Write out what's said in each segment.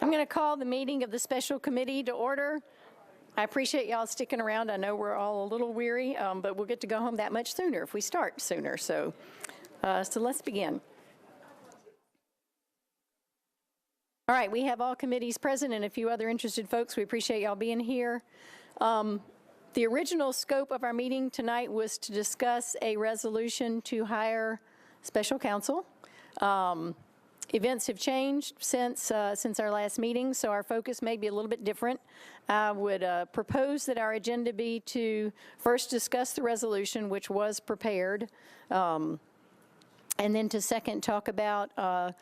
I'm going to call the meeting of the special committee to order. I appreciate y'all sticking around. I know we're all a little weary, but we'll get to go home that much sooner if we start sooner. So let's begin. All right, we have all committees present and a few other interested folks. We appreciate y'all being here. The original scope of our meeting tonight was to discuss a resolution to hire special counsel. Events have changed since our last meeting, so our focus may be a little bit different. I would propose that our agenda be to first discuss the resolution, which was prepared, and then to second talk about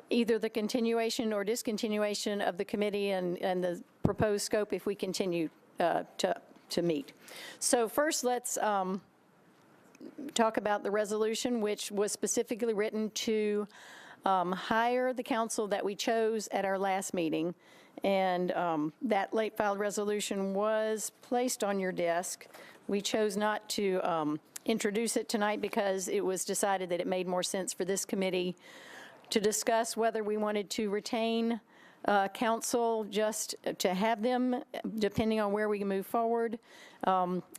either the continuation or discontinuation of the committee and the proposed scope if we continue to meet. So first, let's talk about the resolution, which was specifically written to hire the counsel that we chose at our last meeting. And that late filed resolution was placed on your desk. We chose not to introduce it tonight because it was decided that it made more sense for this committee to discuss whether we wanted to retain counsel just to have them, depending on where we can move forward.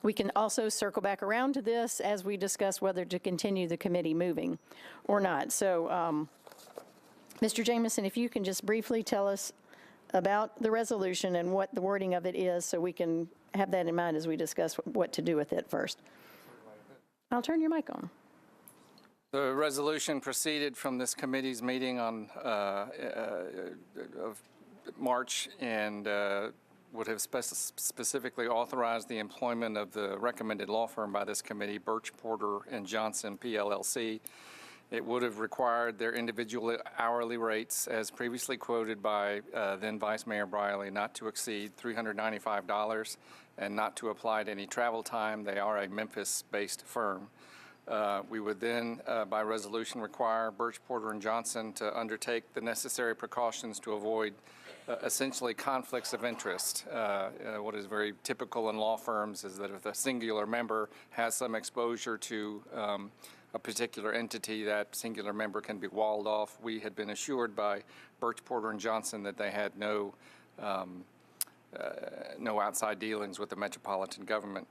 We can also circle back around to this as we discuss whether to continue the committee moving or not. So, Mr. Jamison, if you can just briefly tell us about the resolution and what the wording of it is so we can have that in mind as we discuss what to do with it first. I'll turn your mic on. The resolution proceeded from this committee's meeting on of March and would have specifically authorized the employment of the recommended law firm by this committee, Birch, Porter & Johnson, PLLC. It would have required their individual hourly rates, as previously quoted by then Vice Mayor Briley, not to exceed $395 and not to apply to any travel time. They are a Memphis-based firm. We would then, by resolution, require Birch, Porter & Johnson to undertake the necessary precautions to avoid essentially conflicts of interest. What is very typical in law firms is that if a singular member has some exposure to a particular entity, that singular member can be walled off. We had been assured by Birch, Porter & Johnson that they had no outside dealings with the metropolitan government.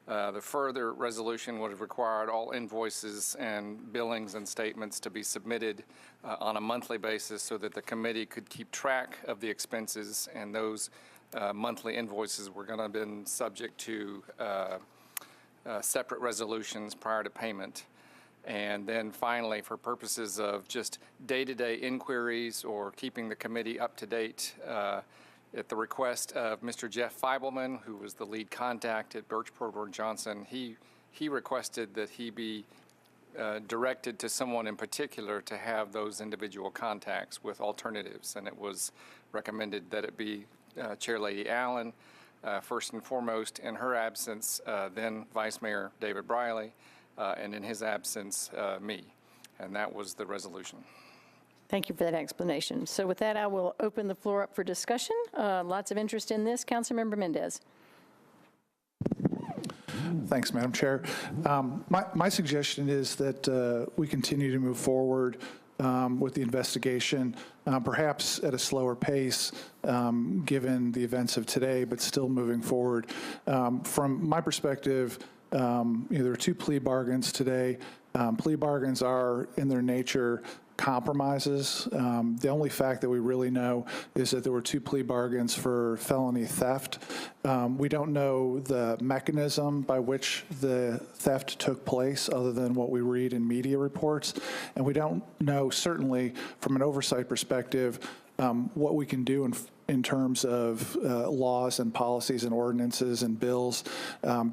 The further resolution would have required all invoices and billings and statements to be submitted on a monthly basis so that the committee could keep track of the expenses, and those monthly invoices were going to have been subject to separate resolutions prior to payment. And then finally, for purposes of just day-to-day inquiries or keeping the committee up to date, at the request of Mr. Jeff Feibelman, who was the lead contact at Birch, Porter & Johnson, he requested that he be directed to someone in particular to have those individual contacts with alternatives. And it was recommended that it be Chair Lady Allen, first and foremost, in her absence, then Vice Mayor David Briley, and in his absence, me. And that was the resolution. Thank you for that explanation. So with that, I will open the floor up for discussion. Lots of interest in this. Councilmember Mendez. Thanks, Madam Chair. My suggestion is that we continue to move forward with the investigation, perhaps at a slower pace given the events of today, but still moving forward. From my perspective, there are two plea bargains today. Plea bargains are, in their nature, compromises. The only fact that we really know is that there were two plea bargains for felony theft. We don't know the mechanism by which the theft took place other than what we read in media reports. And we don't know, certainly from an oversight perspective, what we can do in terms of laws and policies and ordinances and bills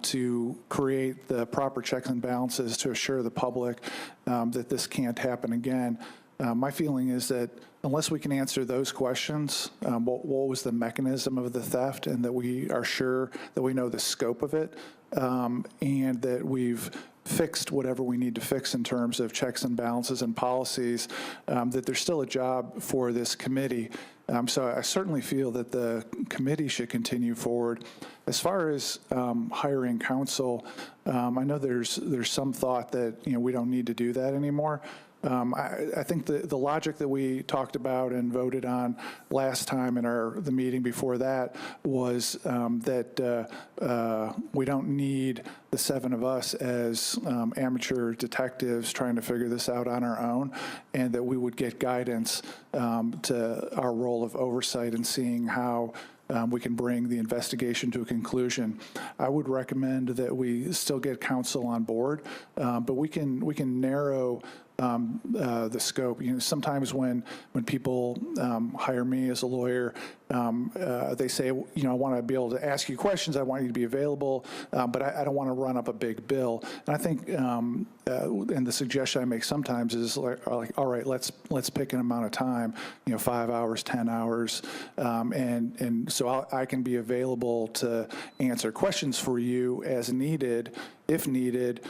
to create the proper checks and balances to assure the public that this can't happen again. My feeling is that unless we can answer those questions, what was the mechanism of the theft, and that we are sure that we know the scope of it, and that we've fixed whatever we need to fix in terms of checks and balances and policies, that there's still a job for this committee. So I certainly feel that the committee should continue forward. As far as hiring counsel, I know there's some thought that we don't need to do that anymore. I think the logic that we talked about and voted on last time in the meeting before that was that we don't need the 7 of us as amateur detectives trying to figure this out on our own, and that we would get guidance to our role of oversight and seeing how we can bring the investigation to a conclusion. I would recommend that we still get counsel on board, but we can narrow the scope. Sometimes when people hire me as a lawyer, they say, I want to be able to ask you questions. I want you to be available, but I don't want to run up a big bill. And I think, and the suggestion I make sometimes is like, all right, let's pick an amount of time, 5 hours, 10 hours, and so I can be available to answer questions for you as needed, if needed,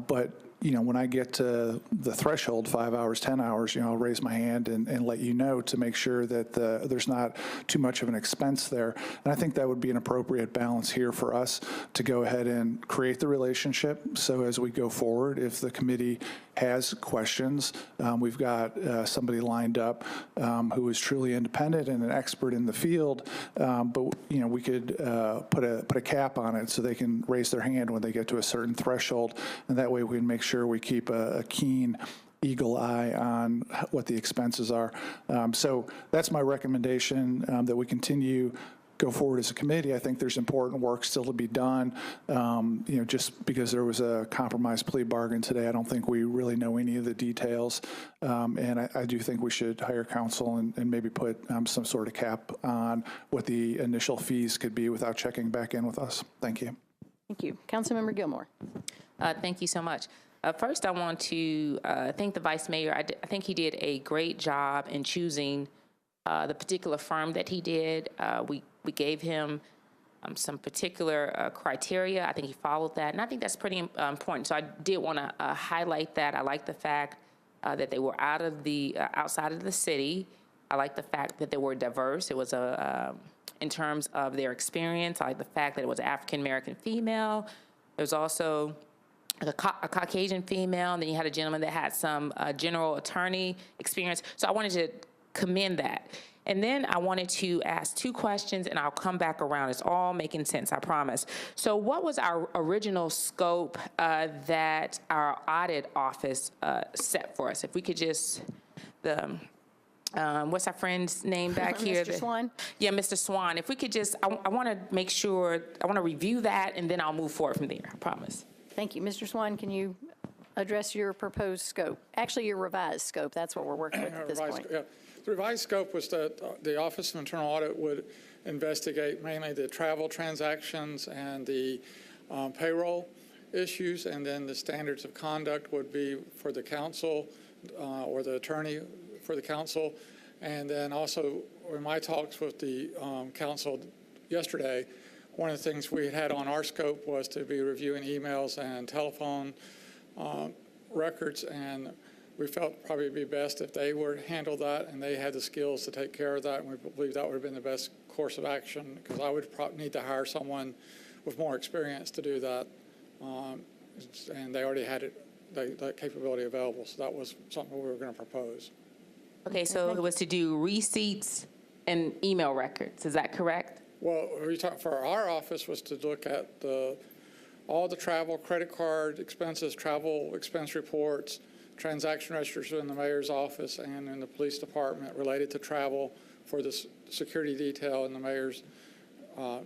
but when I get to the threshold, 5 hours, 10 hours, I'll raise my hand and let you know to make sure that there's not too much of an expense there. And I think that would be an appropriate balance here for us to go ahead and create the relationship. So as we go forward, if the committee has questions, we've got somebody lined up who is truly independent and an expert in the field. But we could put a cap on it so they can raise their hand when they get to a certain threshold, and that way we can make sure we keep a keen eagle eye on what the expenses are. So that's my recommendation, that we go forward as a committee. I think there's important work still to be done. Just because there was a compromise plea bargain today, I don't think we really know any of the details. And I do think we should hire counsel and maybe put some sort of cap on what the initial fees could be without checking back in with us. Thank you. Thank you. Councilmember Gilmore. Thank you so much. First, I want to thank the Vice Mayor. I think he did a great job in choosing the particular firm that he did. We gave him some particular criteria. I think he followed that, and I think that's pretty important. So I did want to highlight that. I like the fact that they were outside of the city. I like the fact that they were diverse. It was in terms of their experience. I like the fact that it was an African-American female. There's also a Caucasian female, and then you had a gentleman that had some general attorney experience. So I wanted to commend that. And then I wanted to ask 2 questions, and I'll come back around. It's all making sense, I promise. So what was our original scope that our audit office set for us? If we could just, what's our friend's name back here? Mr. Swan? Yeah, Mr. Swan. If we could just, I want to make sure, I want to review that, and then I'll move forward from there, I promise. Thank you. Mr. Swan, can you address your proposed scope? Actually, your revised scope. That's what we're working with at this point. Yeah. The revised scope was that the Office of Internal Audit would investigate mainly the travel transactions and the payroll issues, and then the standards of conduct would be for the counsel or the attorney for the counsel. And then also, in my talks with the counsel yesterday, one of the things we had on our scope was to be reviewing emails and telephone records, and we felt probably it'd be best if they were to handle that, and they had the skills to take care of that, and we believe that would have been the best course of action, because I would probably need to hire someone with more experience to do that, and they already had that capability available, so that was something we were going to propose. Okay, so it was to do receipts and email records, is that correct? Well, for our office was to look at all the travel, credit card expenses, travel expense reports, transaction registers in the mayor's office and in the police department related to travel for the security detail in the mayor's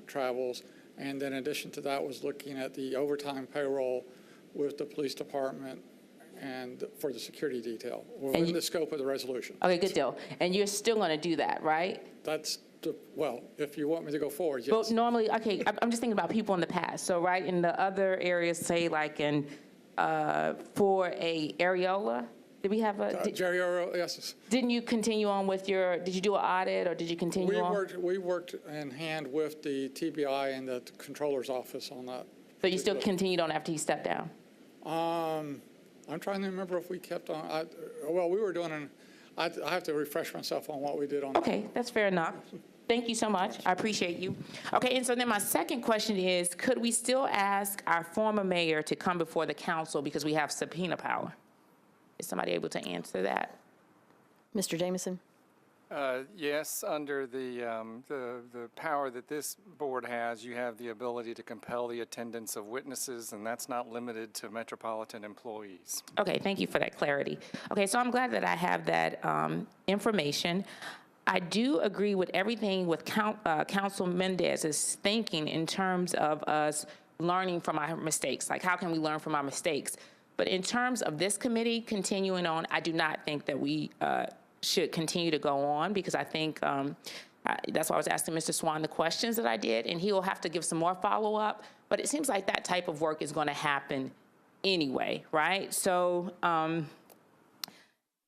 travels. And then in addition to that was looking at the overtime payroll with the police department and for the security detail within the scope of the resolution. Okay, good deal. And you're still going to do that, right? That's well, if you want me to go forward, yes. Well, normally, okay, I'm just thinking about people in the past. So, right, in the other areas, say like in, for a areola, did we have a? Jerry Earl, yes. Didn't you continue on with did you do an audit or did you continue on? We worked in hand with the TBI and the controller's office on that. So you still continued on after you stepped down? I'm trying to remember if we kept on, well, we were doing I have to refresh myself on what we did on that. Okay, that's fair enough. Thank you so much. I appreciate you. Okay, and so then my second question is, could we still ask our former mayor to come before the council because we have subpoena power? Is somebody able to answer that? Mr. Jameson? Yes, under the power that this board has, you have the ability to compel the attendance of witnesses, and that's not limited to metropolitan employees. Okay, thank you for that clarity. Okay, so I'm glad that I have that information. I do agree with everything with Council Mendez's thinking in terms of us learning from our mistakes. Like, how can we learn from our mistakes? But in terms of this committee continuing on, I do not think that we should continue to go on, because I think that's why I was asking Mr. Swan the questions that I did, and he will have to give some more follow-up. But it seems like that type of work is going to happen anyway, right? So,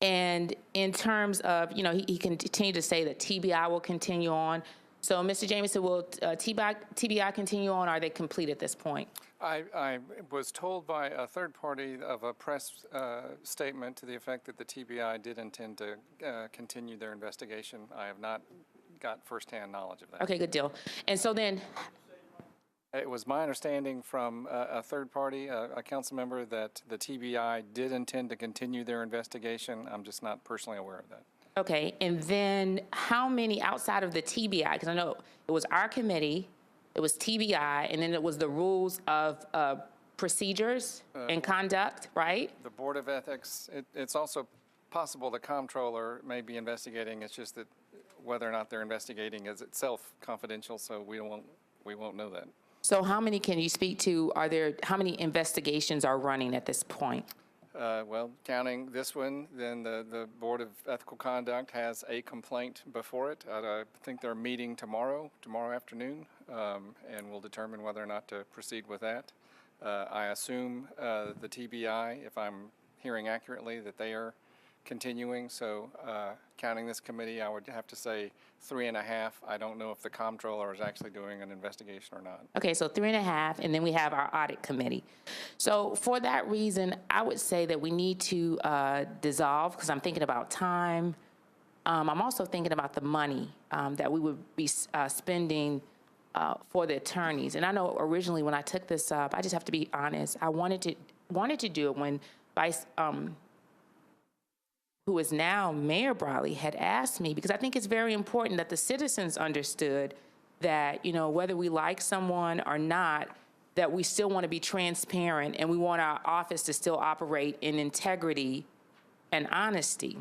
and in terms of, you know, he continued to say that TBI will continue on. So, Mr. Jameson, will TBI continue on, or are they complete at this point? I was told by a third party of a press statement to the effect that the TBI did intend to continue their investigation. I have not got firsthand knowledge of that. Okay, good deal. And so then, it was my understanding from a third party, a council member, that the TBI did intend to continue their investigation. I'm just not personally aware of that. okay, and then how many outside of the TBI, because I know it was our committee, it was TBI, and then it was the rules of procedures and conduct, right? The Board of Ethics, it's also possible the comptroller may be investigating. It's just that whether or not they're investigating is itself confidential, so we won't know that. So how many can you speak to? How many investigations are running at this point? Well, counting this one, then the Board of Ethical Conduct has a complaint before it. I think they're meeting tomorrow afternoon, and we'll determine whether or not to proceed with that. I assume the TBI, if I'm hearing accurately, that they are continuing. So counting this committee, I would have to say 3.5. I don't know if the comptroller is actually doing an investigation or not. Okay, so 3.5, and then we have our audit committee. So for that reason, I would say that we need to dissolve, because I'm thinking about time. I'm also thinking about the money that we would be spending for the attorneys. And I know originally when I took this up, I just have to be honest, I wanted to do it when Vice who is now Mayor Briley, had asked me, because I think it's very important that the citizens understood that, you know, whether we like someone or not, that we still want to be transparent and we want our office to still operate in integrity and honesty.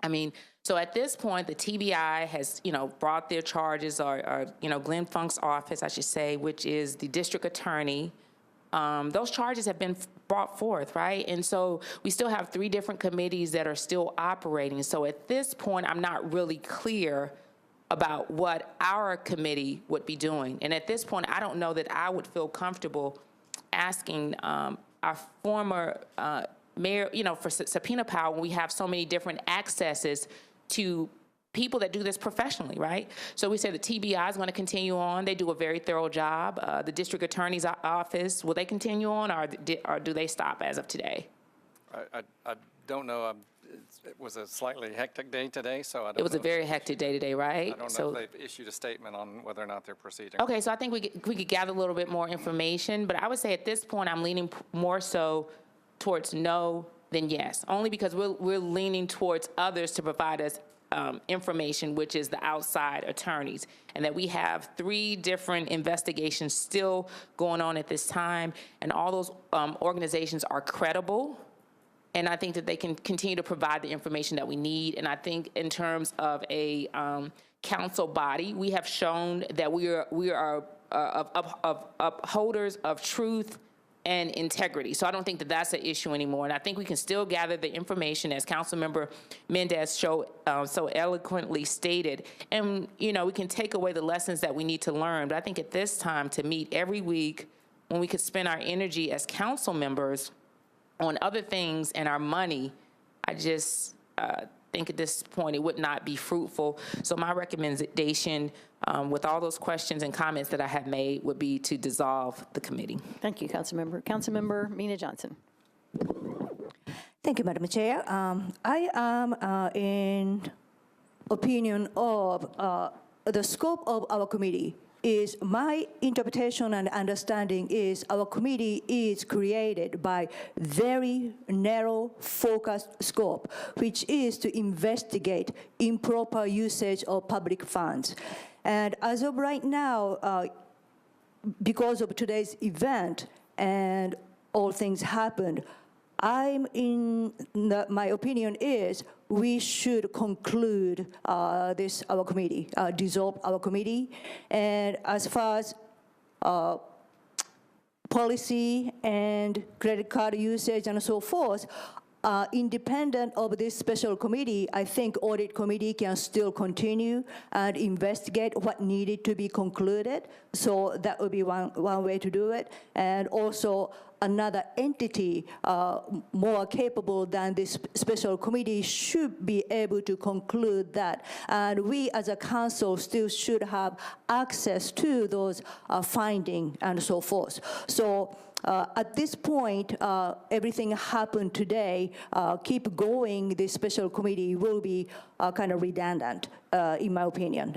I mean, so at this point, the TBI has, you know, brought their charges, or you know, Glenn Funk's office, I should say, which is the district attorney. Those charges have been brought forth, right? And so we still have 3 different committees that are still operating. So at this point, I'm not really clear about what our committee would be doing. And at this point, I don't know that I would feel comfortable asking our former mayor, you know, for subpoena power when we have so many different accesses to people that do this professionally, right? So we say the TBI is going to continue on. They do a very thorough job. The district attorney's office, will they continue on, or do they stop as of today? I don't know. It was a slightly hectic day today, so I don't know. It was a very hectic day today, right? I don't know if they've issued a statement on whether or not they're proceeding. Okay, so I think we could gather a little bit more information, but I would say at this point I'm leaning more so towards no than yes, only because we're leaning towards others to provide us information, which is the outside attorneys, and that we have 3 different investigations still going on at this time, and all those organizations are credible, and I think that they can continue to provide the information that we need. And I think in terms of a council body, we have shown that we are upholders of truth and integrity. So I don't think that that's an issue anymore. And I think we can still gather the information, as Councilmember Mendez so eloquently stated. And, you know, we can take away the lessons that we need to learn. But I think at this time, to meet every week, when we could spend our energy as council members on other things and our money, I just think at this point it would not be fruitful. So my recommendation, with all those questions and comments that I have made, would be to dissolve the committee. Thank you, Councilmember. Councilmember Mina Johnson. Thank you, Madam Chair. I am in opinion of the scope of our committee is my interpretation and understanding is our committee is created by very narrow focused scope, which is to investigate improper usage of public funds. And as of right now, because of today's event and all things happened, my opinion is we should conclude our committee, dissolve our committee. And as far as policy and credit card usage and so forth, independent of this special committee, I think audit committee can still continue and investigate what needed to be concluded. So that would be one way to do it. And also another entity more capable than this special committee should be able to conclude that. And we as a council still should have access to those findings and so forth. So at this point, everything happened today. Keep going, this special committee will be kind of redundant, in my opinion,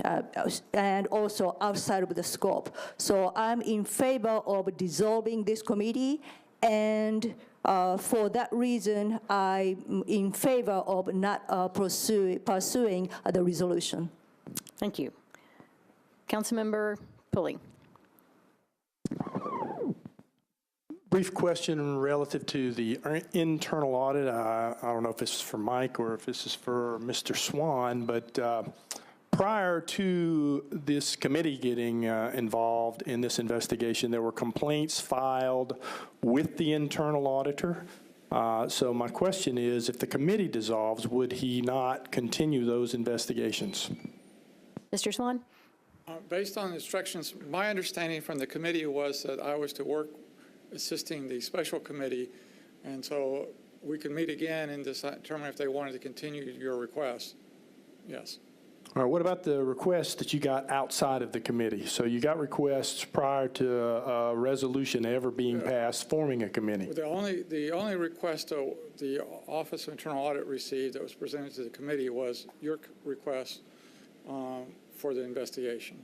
and also outside of the scope. So I'm in favor of dissolving this committee, and for that reason, I'm in favor of not pursuing the resolution. Thank you. Councilmember Pulley. Brief question relative to the internal audit. I don't know if this is for Mike or if this is for Mr. Swan, but prior to this committee getting involved in this investigation, there were complaints filed with the internal auditor. So my question is, if the committee dissolves, would he not continue those investigations? Mr. Swan? Based on instructions, my understanding from the committee was that I was to work assisting the special committee, and so we could meet again and determine if they wanted to continue your request. Yes. All right, what about the requests that you got outside of the committee? So you got requests prior to a resolution ever being passed forming a committee. The only request the Office of Internal Audit received that was presented to the committee was your request for the investigation.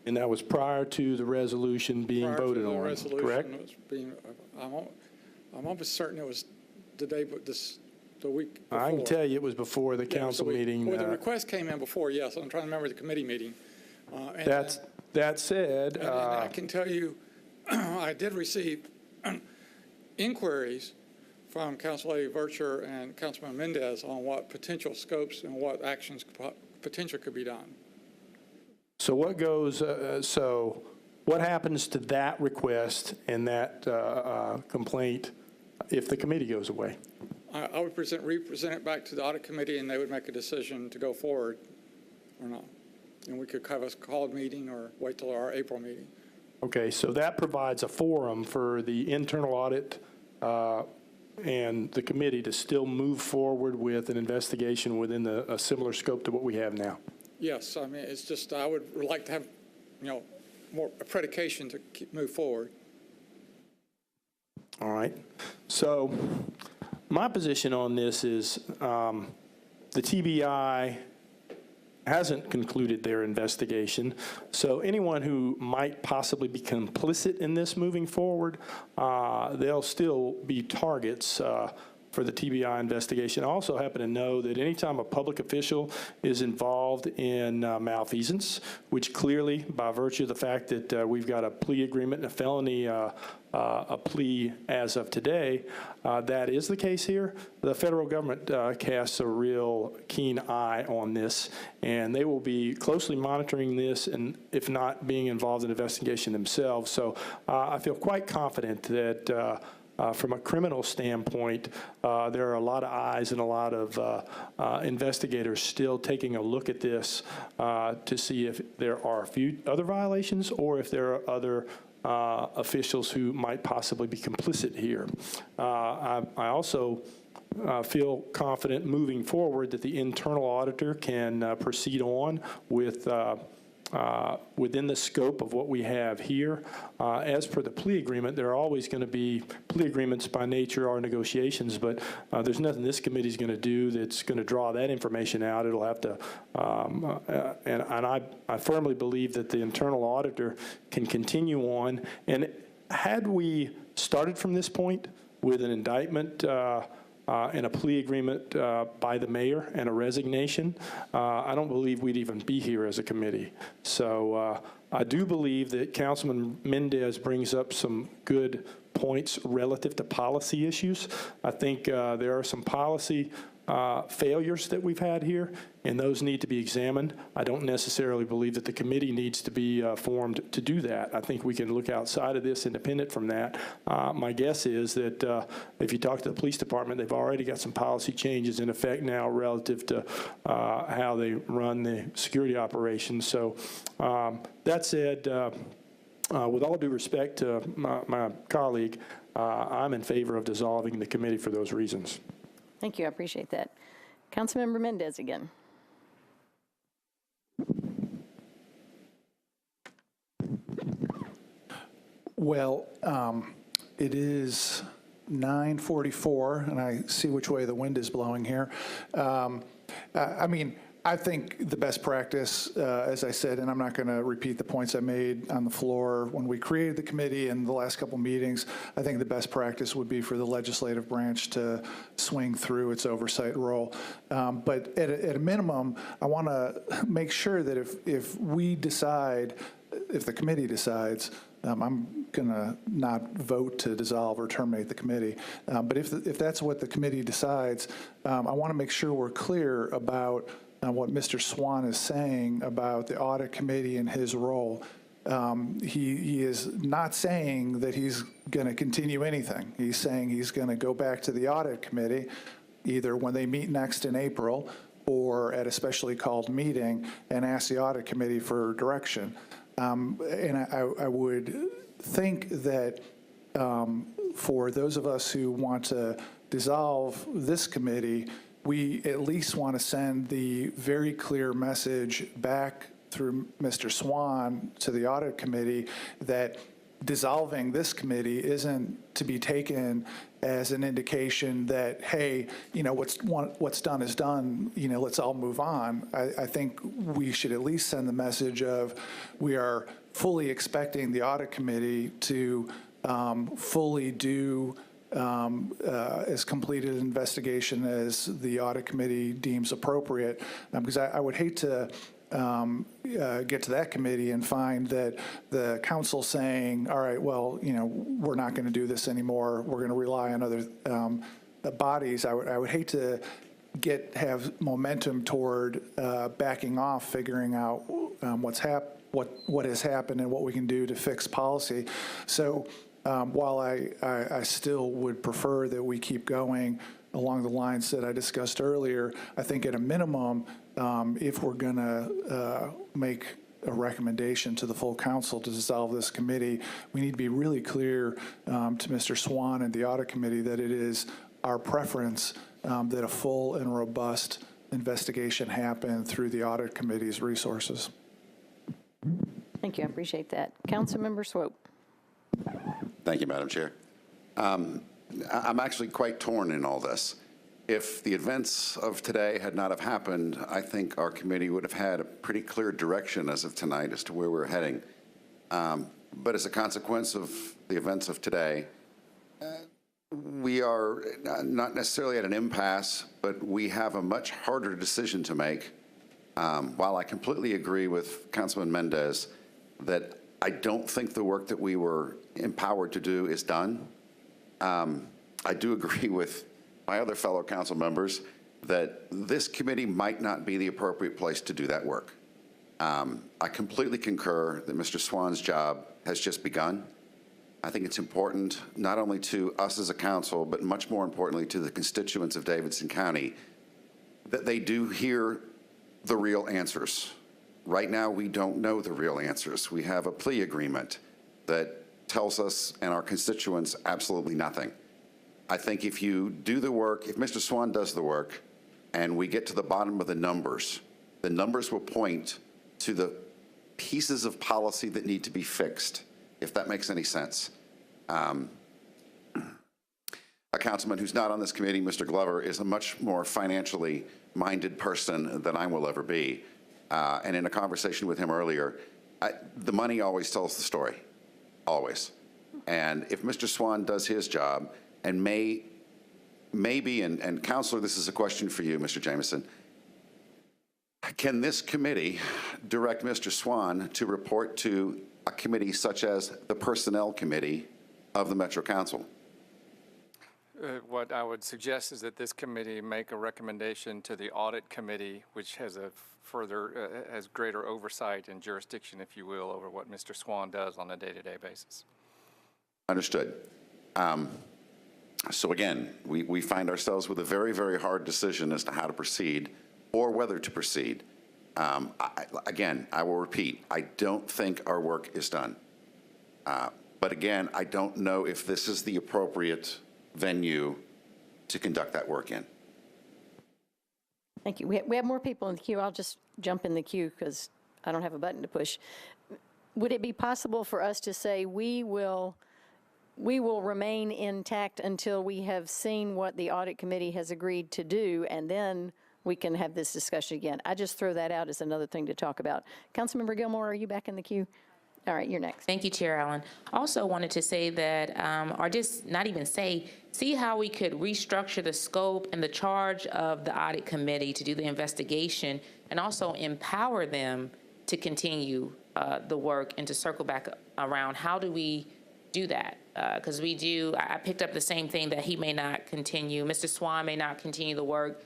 And that was prior to the resolution being voted on, correct? I'm almost certain it was the week before. I can tell you it was before the council meeting. Well, the request came in before, yes. I'm trying to remember the committee meeting. That said, and I can tell you, I did receive inquiries from Councilor Vercher and Councilman Mendez on what potential scopes and what actions potential could be done. so what goes? So what happens to that request and that complaint if the committee goes away? I would represent it back to the audit committee, and they would make a decision to go forward or not. And we could have a called meeting or wait till our April meeting. Okay, so that provides a forum for the internal audit and the committee to still move forward with an investigation within a similar scope to what we have now. Yes, I mean, it's just I would like to have, more predication to move forward. All right. So my position on this is the TBI hasn't concluded their investigation. So anyone who might possibly be complicit in this moving forward, they'll still be targets for the TBI investigation. I also happen to know that anytime a public official is involved in malfeasance, which clearly, by virtue of the fact that we've got a plea agreement and a felony a plea as of today, that is the case here. The federal government casts a real keen eye on this, and they will be closely monitoring this and, if not, being involved in investigation themselves. So I feel quite confident that from a criminal standpoint, there are a lot of eyes and a lot of investigators still taking a look at this to see if there are a few other violations or if there are other officials who might possibly be complicit here. I also feel confident moving forward that the internal auditor can proceed on with within the scope of what we have here. As per the plea agreement, there are always going to be plea agreements by nature are negotiations, but there's nothing this committee is going to do that's going to draw that information out. It'll have to, and I firmly believe that the internal auditor can continue on. And had we started from this point with an indictment and a plea agreement by the mayor and a resignation, I don't believe we'd even be here as a committee. So I do believe that Councilman Mendez brings up some good points relative to policy issues. I think there are some policy failures that we've had here, and those need to be examined. I don't necessarily believe that the committee needs to be formed to do that. I think we can look outside of this independent from that. My guess is that if you talk to the police department, they've already got some policy changes in effect now relative to how they run the security operations. So that said, with all due respect to my colleague, I'm in favor of dissolving the committee for those reasons. Thank you. I appreciate that. Councilmember Mendez again. Well, it is 9:44, and I see which way the wind is blowing here. I mean, I think the best practice, as I said, and I'm not going to repeat the points I made on the floor when we created the committee and the last couple meetings, I think the best practice would be for the legislative branch to swing through its oversight role. But at a minimum, I want to make sure that if we decide, if the committee decides, I'm going to not vote to dissolve or terminate the committee. But if that's what the committee decides, I want to make sure we're clear about what Mr. Swan is saying about the audit committee and his role. He is not saying that he's going to continue anything. He's saying he's going to go back to the audit committee, either when they meet next in April or at a specially called meeting, and ask the audit committee for direction. And I would think that for those of us who want to dissolve this committee, we at least want to send the very clear message back through Mr. Swan to the audit committee that dissolving this committee isn't to be taken as an indication that, hey, you know, what's done is done, you know, let's all move on. I think we should at least send the message of we are fully expecting the audit committee to fully do as complete an investigation as the audit committee deems appropriate, because I would hate to get to that committee and find that the council saying, all right, well, you know, we're not going to do this anymore. We're going to rely on other bodies. I would hate to have momentum toward backing off, figuring out what has happened and what we can do to fix policy. So while I still would prefer that we keep going along the lines that I discussed earlier, I think at a minimum, if we're going to make a recommendation to the full council to dissolve this committee, we need to be really clear to Mr. Swan and the audit committee that it is our preference that a full and robust investigation happen through the audit committee's resources. Thank you. I appreciate that. Councilmember Swope. Thank you, Madam Chair. I'm actually quite torn in all this. If the events of today had not have happened, I think our committee would have had a pretty clear direction as of tonight as to where we're heading. But as a consequence of the events of today, we are not necessarily at an impasse, but we have a much harder decision to make. While I completely agree with Councilman Mendez that I don't think the work that we were empowered to do is done, I do agree with my other fellow council members that this committee might not be the appropriate place to do that work. I completely concur that Mr. Swan's job has just begun. I think it's important not only to us as a council, but much more importantly to the constituents of Davidson County, that they do hear the real answers. Right now, we don't know the real answers. We have a plea agreement that tells us and our constituents absolutely nothing. I think if you do the work, if Mr. Swan does the work, and we get to the bottom of the numbers will point to the pieces of policy that need to be fixed, if that makes any sense. A councilman who's not on this committee, Mr. Glover, is a much more financially minded person than I will ever be. And in a conversation with him earlier, the money always tells the story, always. And if Mr. Swan does his job, and maybe, and Counselor, this is a question for you, Mr. Jameson, can this committee direct Mr. Swan to report to a committee such as the Personnel Committee of the Metro Council? What I would suggest is that this committee make a recommendation to the Audit Committee, which has a has greater oversight and jurisdiction, if you will, over what Mr. Swan does on a day-to-day basis. Understood. So again, we find ourselves with a very, very hard decision as to how to proceed or whether to proceed. Again, I will repeat, I don't think our work is done. But again, I don't know if this is the appropriate venue to conduct that work in. Thank you. We have more people in the queue. I'll just jump in the queue because I don't have a button to push. Would it be possible for us to say we will remain intact until we have seen what the Audit Committee has agreed to do, and then we can have this discussion again? I just throw that out as another thing to talk about. Councilmember Gilmore, are you back in the queue? All right, you're next. Thank you, Chair Allen. Also wanted to say that, or just not even say, see how we could restructure the scope and the charge of the Audit Committee to do the investigation, and also empower them to continue the work and to circle back around. How do we do that? Because I picked up the same thing, that he may not continue, Mr. Swan may not continue the work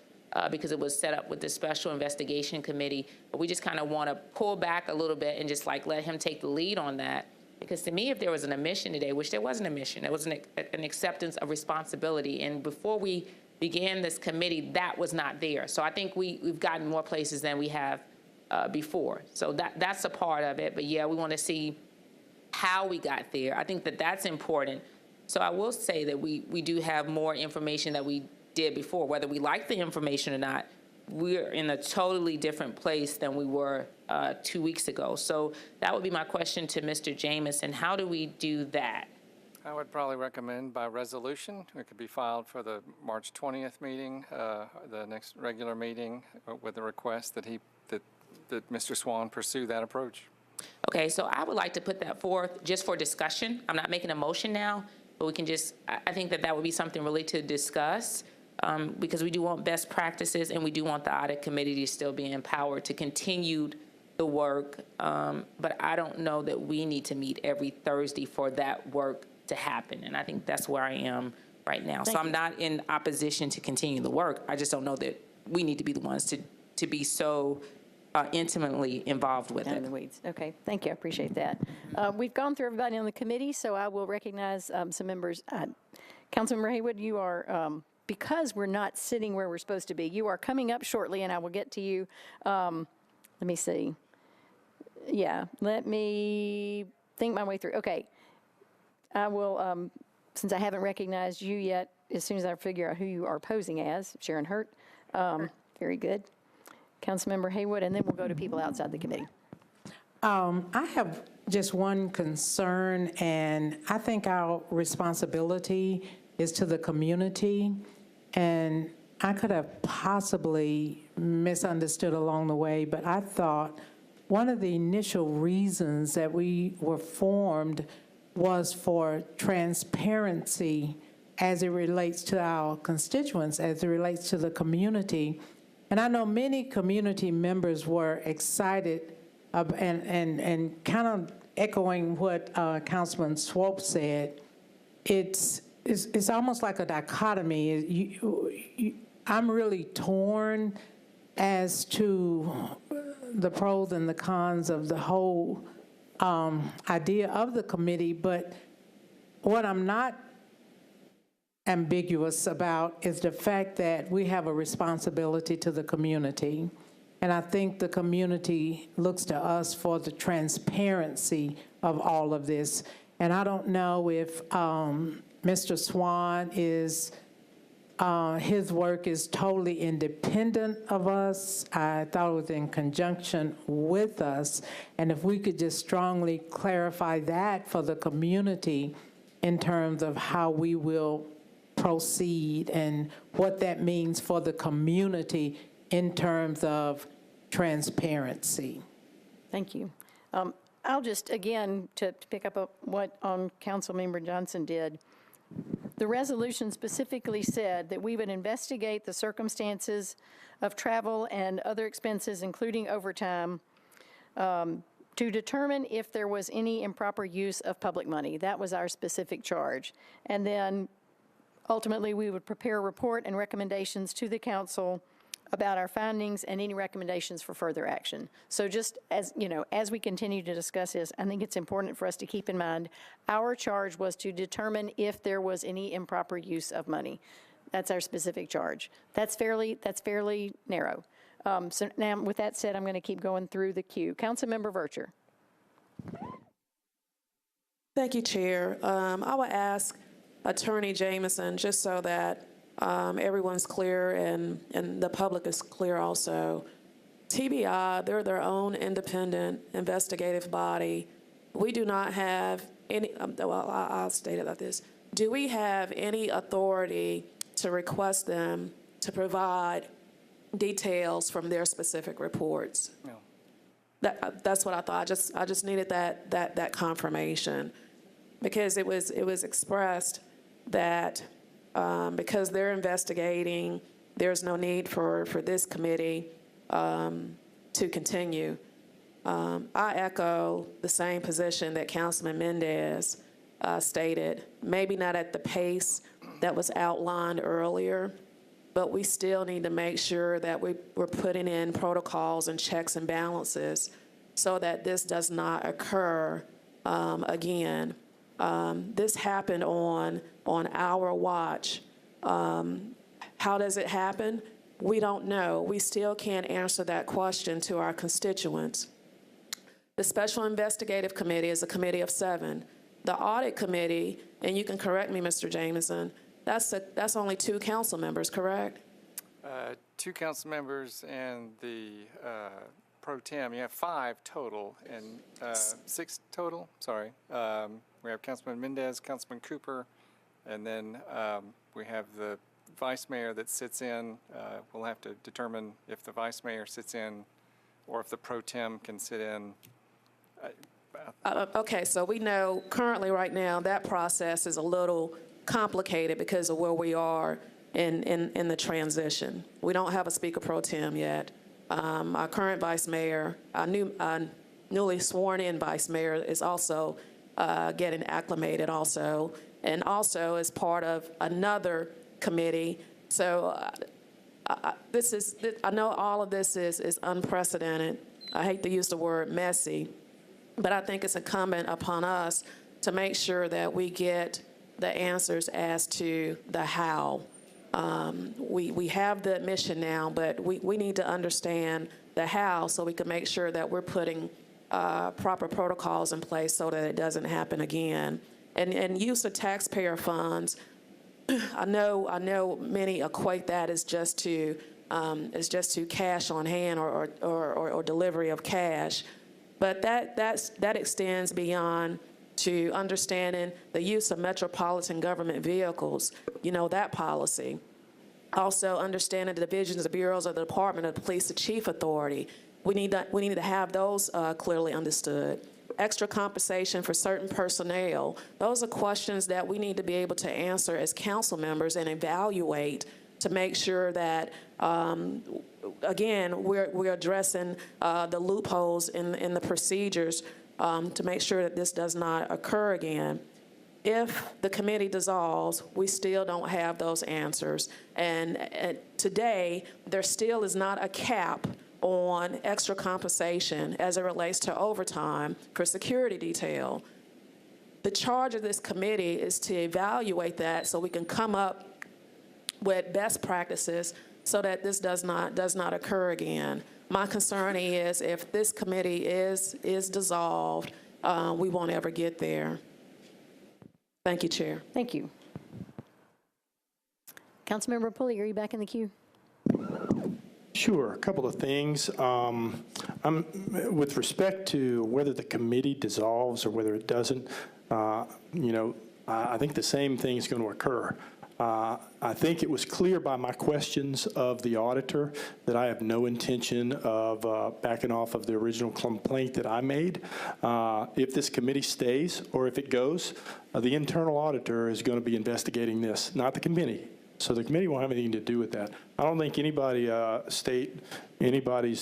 because it was set up with the Special Investigation Committee, but we just kind of want to pull back a little bit and just like let him take the lead on that. Because to me, if there was an omission today, which there wasn't a mission, it was an acceptance of responsibility. And before we began this committee, that was not there. So I think we've gotten more places than we have before. So that's a part of it. But yeah, we want to see how we got there. I think that's important. So I will say that we do have more information that we did before. Whether we like the information or not, we're in a totally different place than we were 2 weeks ago. So that would be my question to Mr. Jameson. How do we do that? I would probably recommend by resolution. It could be filed for the March 20th meeting, the next regular meeting, with a request that that Mr. Swan pursue that approach. Okay, so I would like to put that forth just for discussion. I'm not making a motion now, but we can just, I think that would be something really to discuss, because we do want best practices, and we do want the Audit Committee to still be empowered to continue the work. But I don't know that we need to meet every Thursday for that work to happen. And I think that's where I am right now. So I'm not in opposition to continue the work. I just don't know that we need to be the ones to be so intimately involved with it. In the weeds. Okay, thank you. I appreciate that. We've gone through everybody on the committee, so I will recognize some members. Councilmember Haywood, you are, because we're not sitting where we're supposed to be, you are coming up shortly, and I will get to you. Let me see. Yeah, let me think my way through. Okay. I will, since I haven't recognized you yet, as soon as I figure out who you are posing as, Sharon Hurt. Very good. Councilmember Haywood, and then we'll go to people outside the committee. I have just one concern, and I think our responsibility is to the community, and I could have possibly misunderstood along the way, but I thought one of the initial reasons that we were formed was for transparency as it relates to our constituents, as it relates to the community. And I know many community members were excited and kind of echoing what Councilman Swope said. It's almost like a dichotomy. I'm really torn as to the pros and the cons of the whole idea of the committee, but what I'm not ambiguous about is the fact that we have a responsibility to the community. And I think the community looks to us for the transparency of all of this. And I don't know if Mr. Swan is His work is totally independent of us. I thought it was in conjunction with us. And if we could just strongly clarify that for the community in terms of how we will proceed and what that means for the community in terms of transparency. Thank you. I'll just, again, to pick up what Councilmember Johnson did, the resolution specifically said that we would investigate the circumstances of travel and other expenses, including overtime, to determine if there was any improper use of public money. That was our specific charge. And then ultimately, we would prepare a report and recommendations to the council about our findings and any recommendations for further action. So just as, you know, as we continue to discuss this, I think it's important for us to keep in mind our charge was to determine if there was any improper use of money. That's our specific charge. That's fairly narrow. So now, with that said, I'm going to keep going through the queue. Councilmember Vercher. Thank you, Chair. I would ask Attorney Jameson, just so that everyone's clear and the public is clear also. TBI, they're their own independent investigative body. We do not have any, well, I'll state it like this. Do we have any authority to request them to provide details from their specific reports? No. That's what I thought. I just needed that confirmation, because it was expressed that because they're investigating, there's no need for this committee to continue. I echo the same position that Councilman Mendez stated, maybe not at the pace that was outlined earlier, but we still need to make sure that we're putting in protocols and checks and balances so that this does not occur again. This happened on our watch. How does it happen? We don't know. We still can't answer that question to our constituents. The Special Investigative Committee is a committee of 7. The Audit Committee, and you can correct me, Mr. Jameson, that's only 2 council members, correct? 2 council members and the pro tem. You have 5 total and 6 total. Sorry. We have Councilman Mendez, Councilman Cooper, and then we have the vice mayor that sits in. We'll have to determine if the vice mayor sits in or if the pro tem can sit in. Okay, so we know currently right now that process is a little complicated because of where we are in the transition. We don't have a speaker pro tem yet. Our current vice mayor, our newly sworn in vice mayor is also getting acclimated also, and also is part of another committee. So I know all of this is unprecedented. I hate to use the word messy, but I think it's incumbent upon us to make sure that we get the answers as to the how. We have the mission now, but we need to understand the how so we can make sure that we're putting proper protocols in place so that it doesn't happen again. And use of taxpayer funds, I know many equate that as just to cash on hand or delivery of cash, but that extends beyond to understanding the use of metropolitan government vehicles, that policy. Also understanding the divisions of bureaus of the Department of the Police, the Chief Authority. We need to have those clearly understood. Extra compensation for certain personnel. Those are questions that we need to be able to answer as council members and evaluate to make sure that, again, we're addressing the loopholes in the procedures to make sure that this does not occur again. If the committee dissolves, we still don't have those answers. And today, there still is not a cap on extra compensation as it relates to overtime for security detail. The charge of this committee is to evaluate that so we can come up with best practices so that this does not occur again. My concern is if this committee is dissolved, we won't ever get there. Thank you, Chair. Thank you. Councilmember Pulley, are you back in the queue? Sure, a couple of things. With respect to whether the committee dissolves or whether it doesn't, I think the same thing is going to occur. I think it was clear by my questions of the auditor that I have no intention of backing off of the original complaint that I made. If this committee stays or if it goes, the internal auditor is going to be investigating this, not the committee. So the committee won't have anything to do with that. I don't think anybody's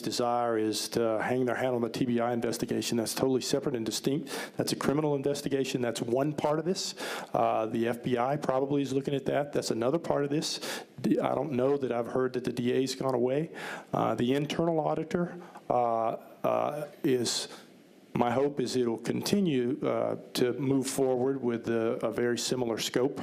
desire is to hang their hat on the TBI investigation. That's totally separate and distinct. That's a criminal investigation. That's one part of this. The FBI probably is looking at that. That's another part of this. I don't know that I've heard that the DA's gone away. The internal auditor my hope is it'll continue to move forward with a very similar scope.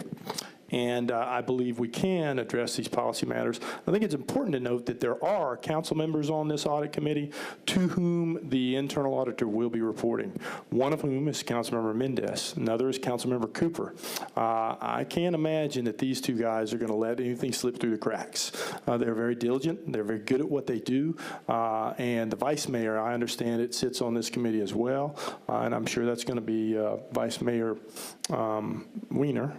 And I believe we can address these policy matters. I think it's important to note that there are council members on this audit committee to whom the internal auditor will be reporting, one of whom is Councilmember Mendez. Another is Councilmember Cooper. I can't imagine that these two guys are going to let anything slip through the cracks. They're very diligent. They're very good at what they do. And the vice mayor, I understand it, sits on this committee as well. And I'm sure that's going to be Vice Mayor Wiener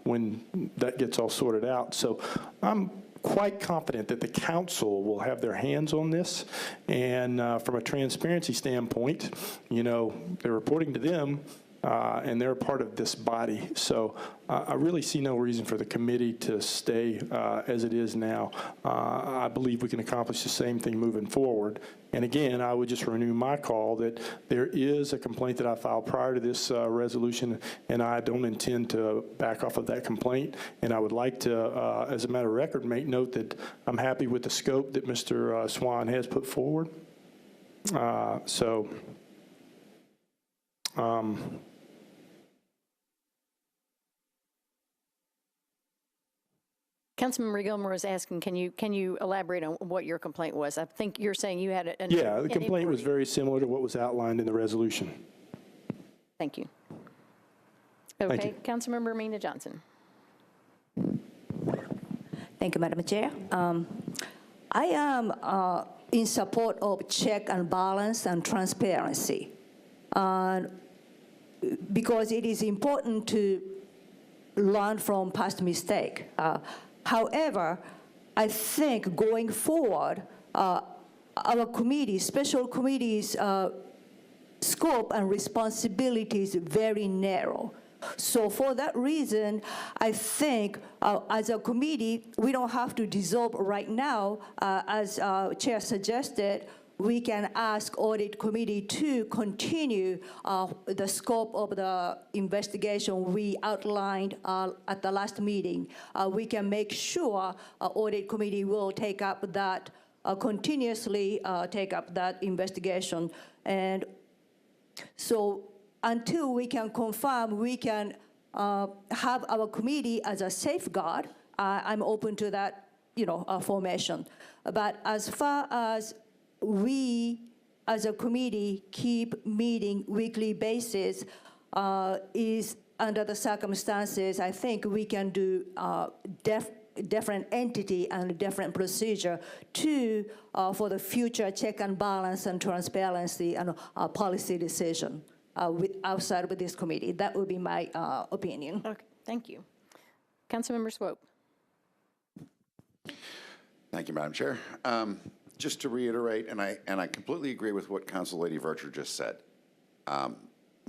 when that gets all sorted out. So I'm quite confident that the council will have their hands on this. And from a transparency standpoint, they're reporting to them and they're part of this body. So I really see no reason for the committee to stay as it is now. I believe we can accomplish the same thing moving forward. And again, I would just renew my call that there is a complaint that I filed prior to this resolution, and I don't intend to back off of that complaint. And I would like to, as a matter of record, make note that I'm happy with the scope that Mr. Swan has put forward. Councilmember Gilmore is asking, can you elaborate on what your complaint was? I think you're saying you had an Yeah, the complaint was inquiry. very similar to what was outlined in the resolution. Thank you. Thank Okay, you. Councilmember Mina Johnson. Thank you, Madam Chair. I am in support of check and balance and transparency because it is important to learn from past mistake. However, I think going forward, our committee, special committee's scope and responsibility is very narrow. So for that reason, I think as a committee, we don't have to dissolve right now. As Chair suggested, we can ask audit committee to continue the scope of the investigation we outlined at the last meeting. We can make sure audit committee will take up that, continuously take up that investigation. And so until we can confirm, we can have our committee as a safeguard. I'm open to that, formation. But as far as we, as a committee, keep meeting weekly basis, is under the circumstances, I think we can do different entity and different procedure to for the future check and balance and transparency and policy decision outside of this committee. That would be my opinion. Okay, thank you. Councilmember Swope. Thank you, Madam Chair. Just to reiterate, and I completely agree with what Council Lady Vercher just said.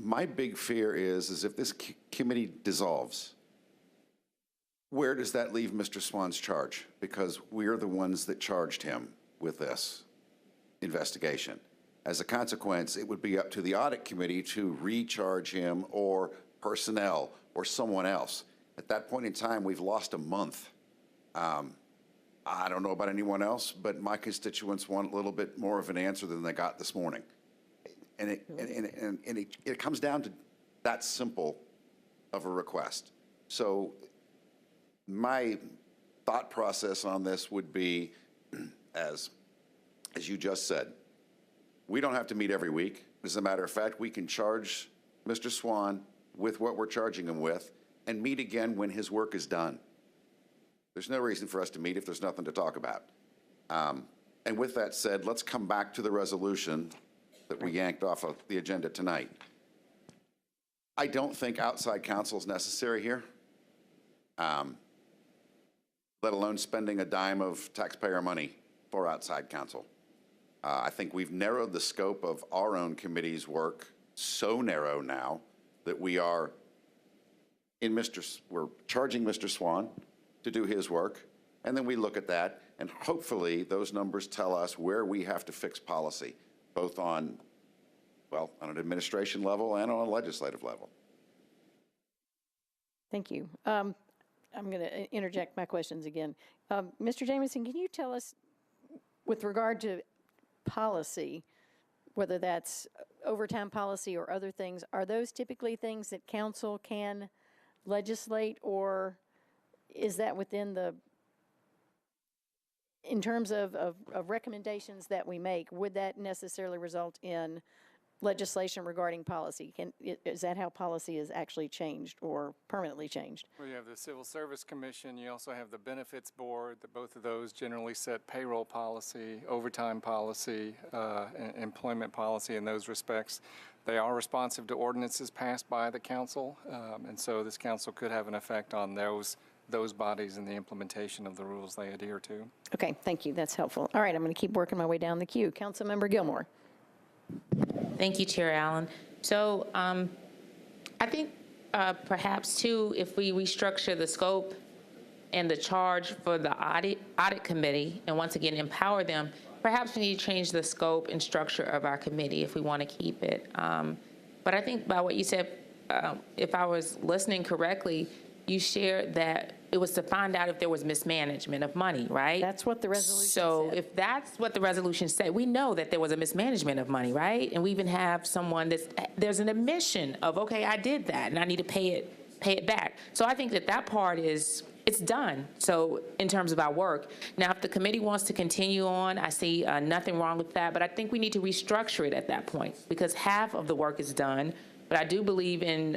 My big fear is if this committee dissolves, where does that leave Mr. Swan's charge? Because we are the ones that charged him with this investigation. As a consequence, it would be up to the audit committee to recharge him or personnel or someone else. At that point in time, we've lost a month. I don't know about anyone else, but my constituents want a little bit more of an answer than they got this morning. And it comes down to that simple of a request. So my thought process on this would be, as you just said, we don't have to meet every week. As a matter of fact, we can charge Mr. Swan with what we're charging him with and meet again when his work is done. There's no reason for us to meet if there's nothing to talk about. And with that said, let's come back to the resolution that we yanked off of the agenda tonight. I don't think outside counsel is necessary here, let alone spending a dime of taxpayer money for outside counsel. I think we've narrowed the scope of our own committee's work so narrow now that we're charging Mr. Swan to do his work, and then we look at that, and hopefully those numbers tell us where we have to fix policy, both on, well, on an administration level and on a legislative level. Thank you. I'm going to interject my questions again. Mr. Jamison, can you tell us, with regard to policy, whether that's overtime policy or other things, are those typically things that council can legislate, or is that within the, in terms of recommendations that we make, would that necessarily result in legislation regarding policy? Is that how policy is actually changed or permanently changed? Well, you have the Civil Service Commission. You also have the Benefits Board. Both of those generally set payroll policy, overtime policy, employment policy in those respects. They are responsive to ordinances passed by the council, and so this council could have an effect on those bodies and the implementation of the rules they adhere to. Okay, thank you. That's helpful. All right, I'm going to keep working my way down the queue. Councilmember Gilmore. Thank you, Chair Allen. So I think perhaps, too, if we restructure the scope and the charge for the audit committee, and once again empower them, perhaps we need to change the scope and structure of our committee if we want to keep it. But I think by what you said, if I was listening correctly, you shared that it was to find out if there was mismanagement of money, right? That's what the resolution So said. if that's what the resolution said, we know that there was a mismanagement of money, right? And we even have someone there's an admission of, okay, I did that and I need to pay it back. So I think that part it's done. So in terms of our work. Now, if the committee wants to continue on, I see nothing wrong with that, but I think we need to restructure it at that point because half of the work is done. But I do believe in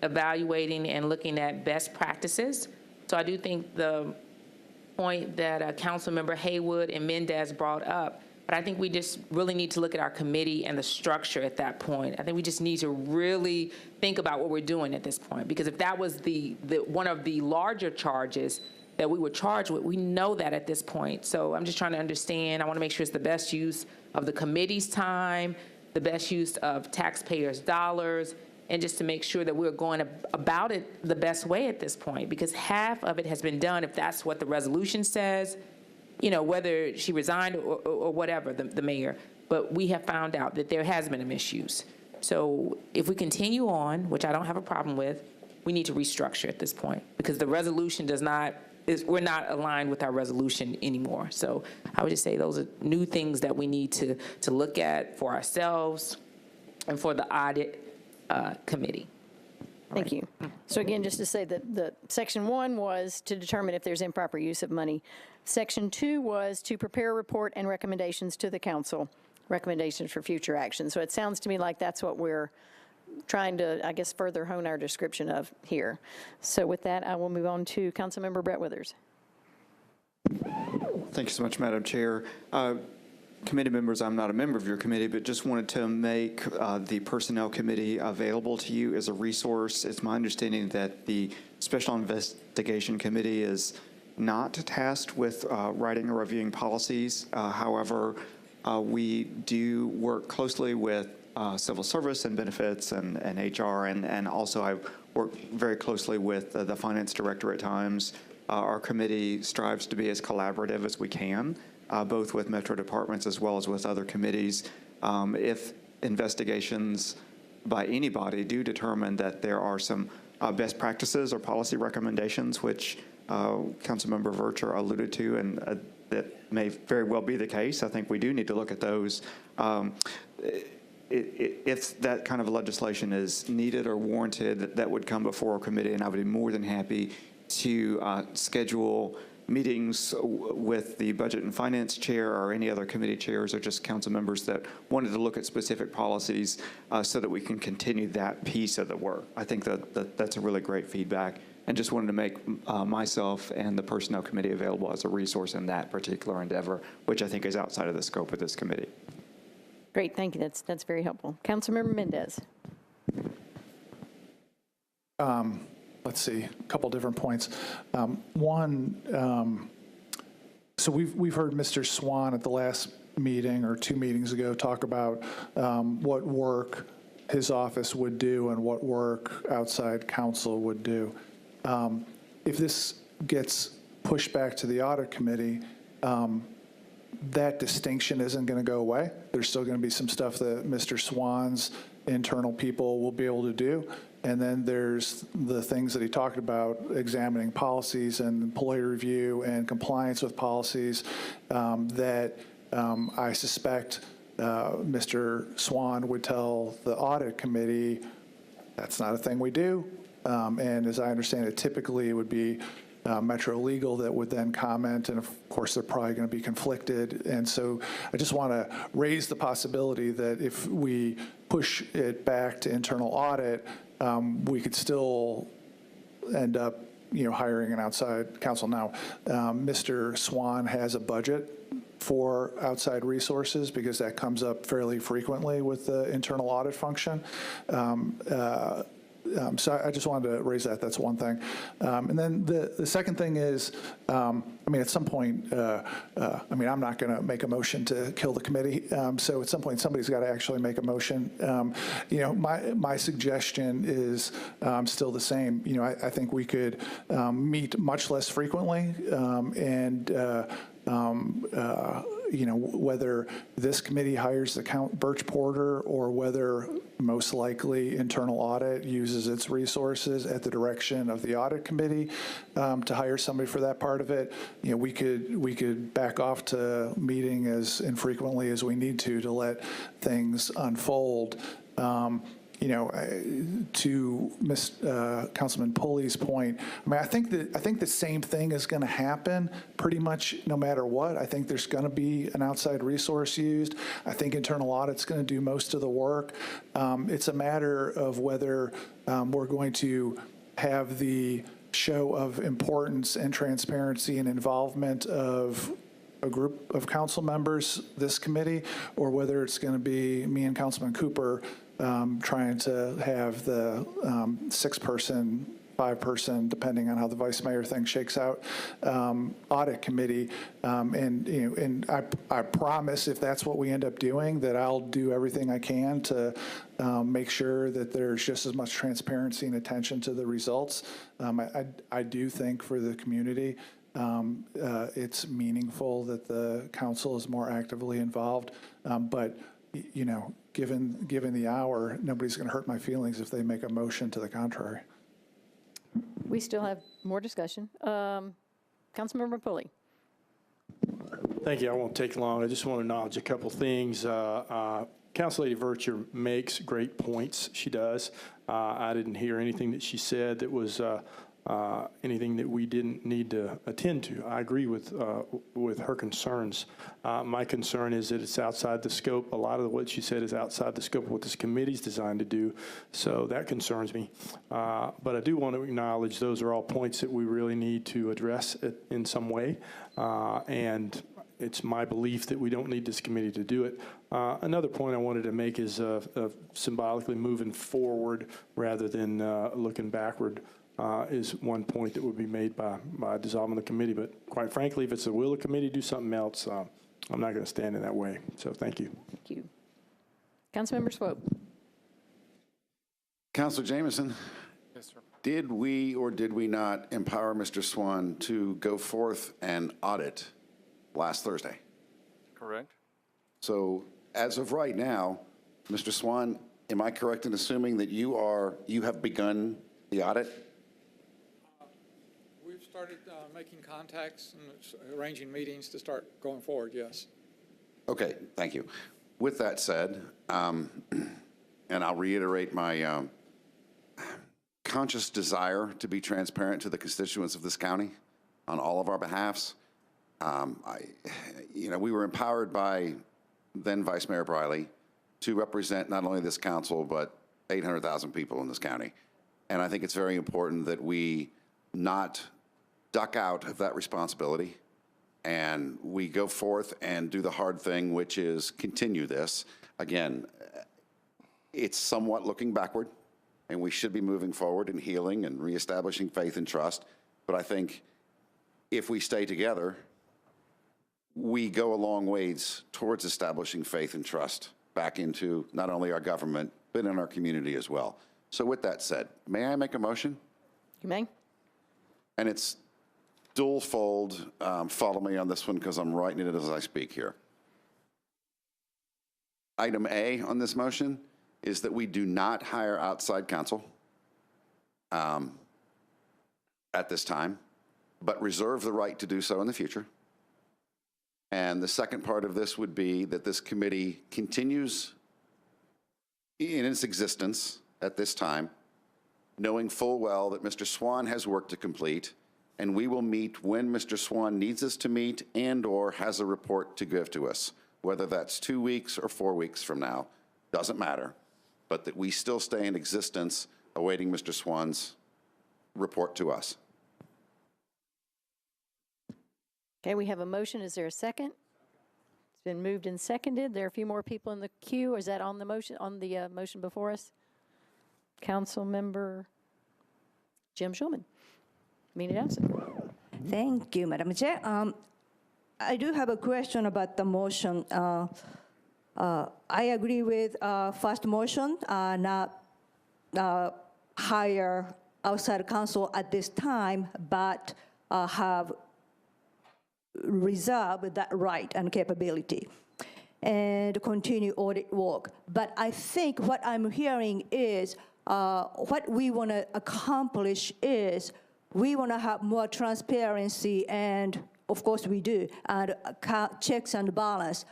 evaluating and looking at best practices. So I do think the point that Councilmember Haywood and Mendez brought up, but I think we just really need to look at our committee and the structure at that point. I think we just need to really think about what we're doing at this point, because if that was the one of the larger charges that we were charged with, we know that at this point. So I'm just trying to understand. I want to make sure it's the best use of the committee's time, the best use of taxpayers' dollars, and just to make sure that we're going about it the best way at this point, because half of it has been done, if that's what the resolution says, you know, whether she resigned or whatever, the mayor. But we have found out that there has been a misuse. So if we continue on, which I don't have a problem with, we need to restructure at this point, because the resolution we're not aligned with our resolution anymore. So I would just say those are new things that we need to look at for ourselves and for the audit committee. Thank you. So again, just to say that the section 1 was to determine if there's improper use of money. Section 2 was to prepare a report and recommendations to the council, recommendations for future action. So it sounds to me like that's what we're trying to, I guess, further hone our description of here. So with that, I will move on to Councilmember Brett Withers. Thank you so much, Madam Chair. Committee members, I'm not a member of your committee, but just wanted to make the Personnel Committee available to you as a resource. It's my understanding that the Special Investigation Committee is not tasked with writing or reviewing policies. However, we do work closely with civil service and benefits and HR, and also I work very closely with the finance director at times. Our committee strives to be as collaborative as we can, both with metro departments as well as with other committees. If investigations by anybody do determine that there are some best practices or policy recommendations, which Councilmember Vercher alluded to, and that may very well be the case, I think we do need to look at those. If that kind of legislation is needed or warranted, that would come before a committee, and I would be more than happy to schedule meetings with the Budget and Finance Chair or any other committee chairs or just council members that wanted to look at specific policies so that we can continue that piece of the work. I think that's a really great feedback. and just wanted to make myself and the Personnel Committee available as a resource in that particular endeavor, which I think is outside of the scope of this committee. Great, thank you. That's very helpful. Councilmember Mendez. Let's see, a couple different points. One, so we've heard Mr. Swan at the last meeting or 2 meetings ago talk about what work his office would do and what work outside counsel would do. If this gets pushed back to the audit committee, that distinction isn't going to go away. There's still going to be some stuff that Mr. Swan's internal people will be able to do. And then there's the things that he talked about, examining policies and employee review and compliance with policies that I suspect Mr. Swan would tell the audit committee, that's not a thing we do. And as I understand it, typically it would be Metro Legal that would then comment, and of course they're probably going to be conflicted. And so I just want to raise the possibility that if we push it back to internal audit, we could still end up, hiring an outside counsel. Now, Mr. Swan has a budget for outside resources because that comes up fairly frequently with the internal audit function. So I just wanted to raise that. That's one thing. And then the second thing is, at some point, I'm not going to make a motion to kill the committee. So at some point, somebody's got to actually make a motion. My suggestion is still the same. I think we could meet much less frequently and whether this committee hires the Birch Porter or whether most likely internal audit uses its resources at the direction of the audit committee to hire somebody for that part of it. We could back off to meeting as infrequently as we need to let things unfold. To Councilman Pulley's point, I think the same thing is going to happen pretty much no matter what. I think there's going to be an outside resource used. I think internal audit's going to do most of the work. It's a matter of whether we're going to have the show of importance and transparency and involvement of a group of council members, this committee, or whether it's going to be me and Councilman Cooper trying to have the 6-person, 5-person, depending on how the vice mayor thing shakes out, audit committee. And I promise if that's what we end up doing, that I'll do everything I can to make sure that there's just as much transparency and attention to the results. I do think for the community, it's meaningful that the council is more actively involved. But given the hour, nobody's going to hurt my feelings if they make a motion to the contrary. We still have more discussion. Councilmember Pulley. Thank you. I won't take long. I just want to acknowledge a couple things. Council Lady Virtue makes great points. She does. I didn't hear anything that she said that was anything that we didn't need to attend to. I agree with her concerns. My concern is that it's outside the scope. A lot of what she said is outside the scope of what this committee is designed to do, so that concerns me. But I do want to acknowledge those are all points that we really need to address in some way, and it's my belief that we don't need this committee to do it. Another point I wanted to make is symbolically moving forward rather than looking backward. Is one point that would be made by dissolving the committee. But quite frankly, if it's the will of the committee to do something else, I'm not going to stand in that way. So thank you. Thank you. Councilmember Swope. Councilor Jameson. Yes, sir. Did we or did we not empower Mr. Swan to go forth and audit last Thursday? Correct. So as of right now, Mr. Swan, am I correct in assuming that you have begun the audit? We've started making contacts and arranging meetings to start going forward, yes. Okay, thank you. With that said, and I'll reiterate my conscious desire to be transparent to the constituents of this county on all of our behalfs. We were empowered by then Vice Mayor Briley to represent not only this council, but 800,000 people in this county. And I think it's very important that we not duck out of that responsibility, and we go forth and do the hard thing, which is continue this. Again, it's somewhat looking backward, and we should be moving forward and healing and reestablishing faith and trust. But I think if we stay together, we go a long ways towards establishing faith and trust back into not only our government, but in our community as well. So with that said, may I make a motion? You may. And it's dual fold. Follow me on this one because I'm writing it as I speak here. Item A on this motion is that we do not hire outside counsel at this time, but reserve the right to do so in the future. And the second part of this would be that this committee continues in its existence at this time, knowing full well that Mr. Swan has work to complete, and we will meet when Mr. Swan needs us to meet and/or has a report to give to us, whether that's 2 weeks or 4 weeks from now, doesn't matter, but that we still stay in existence awaiting Mr. Swan's report to us. Okay, we have a motion. Is there a second? It's been moved and seconded. There are a few more people in the queue. Is that on the motion before us? Council Member Jim Schulman. Meeting announcement. Thank you, Madam Chair. I do have a question about the motion. I agree with first motion, not hire outside counsel at this time, but have reserve that right and capability and continue audit work. But I think what I'm hearing is what we want to accomplish is we want to have more transparency, and of course we do, and checks and balance,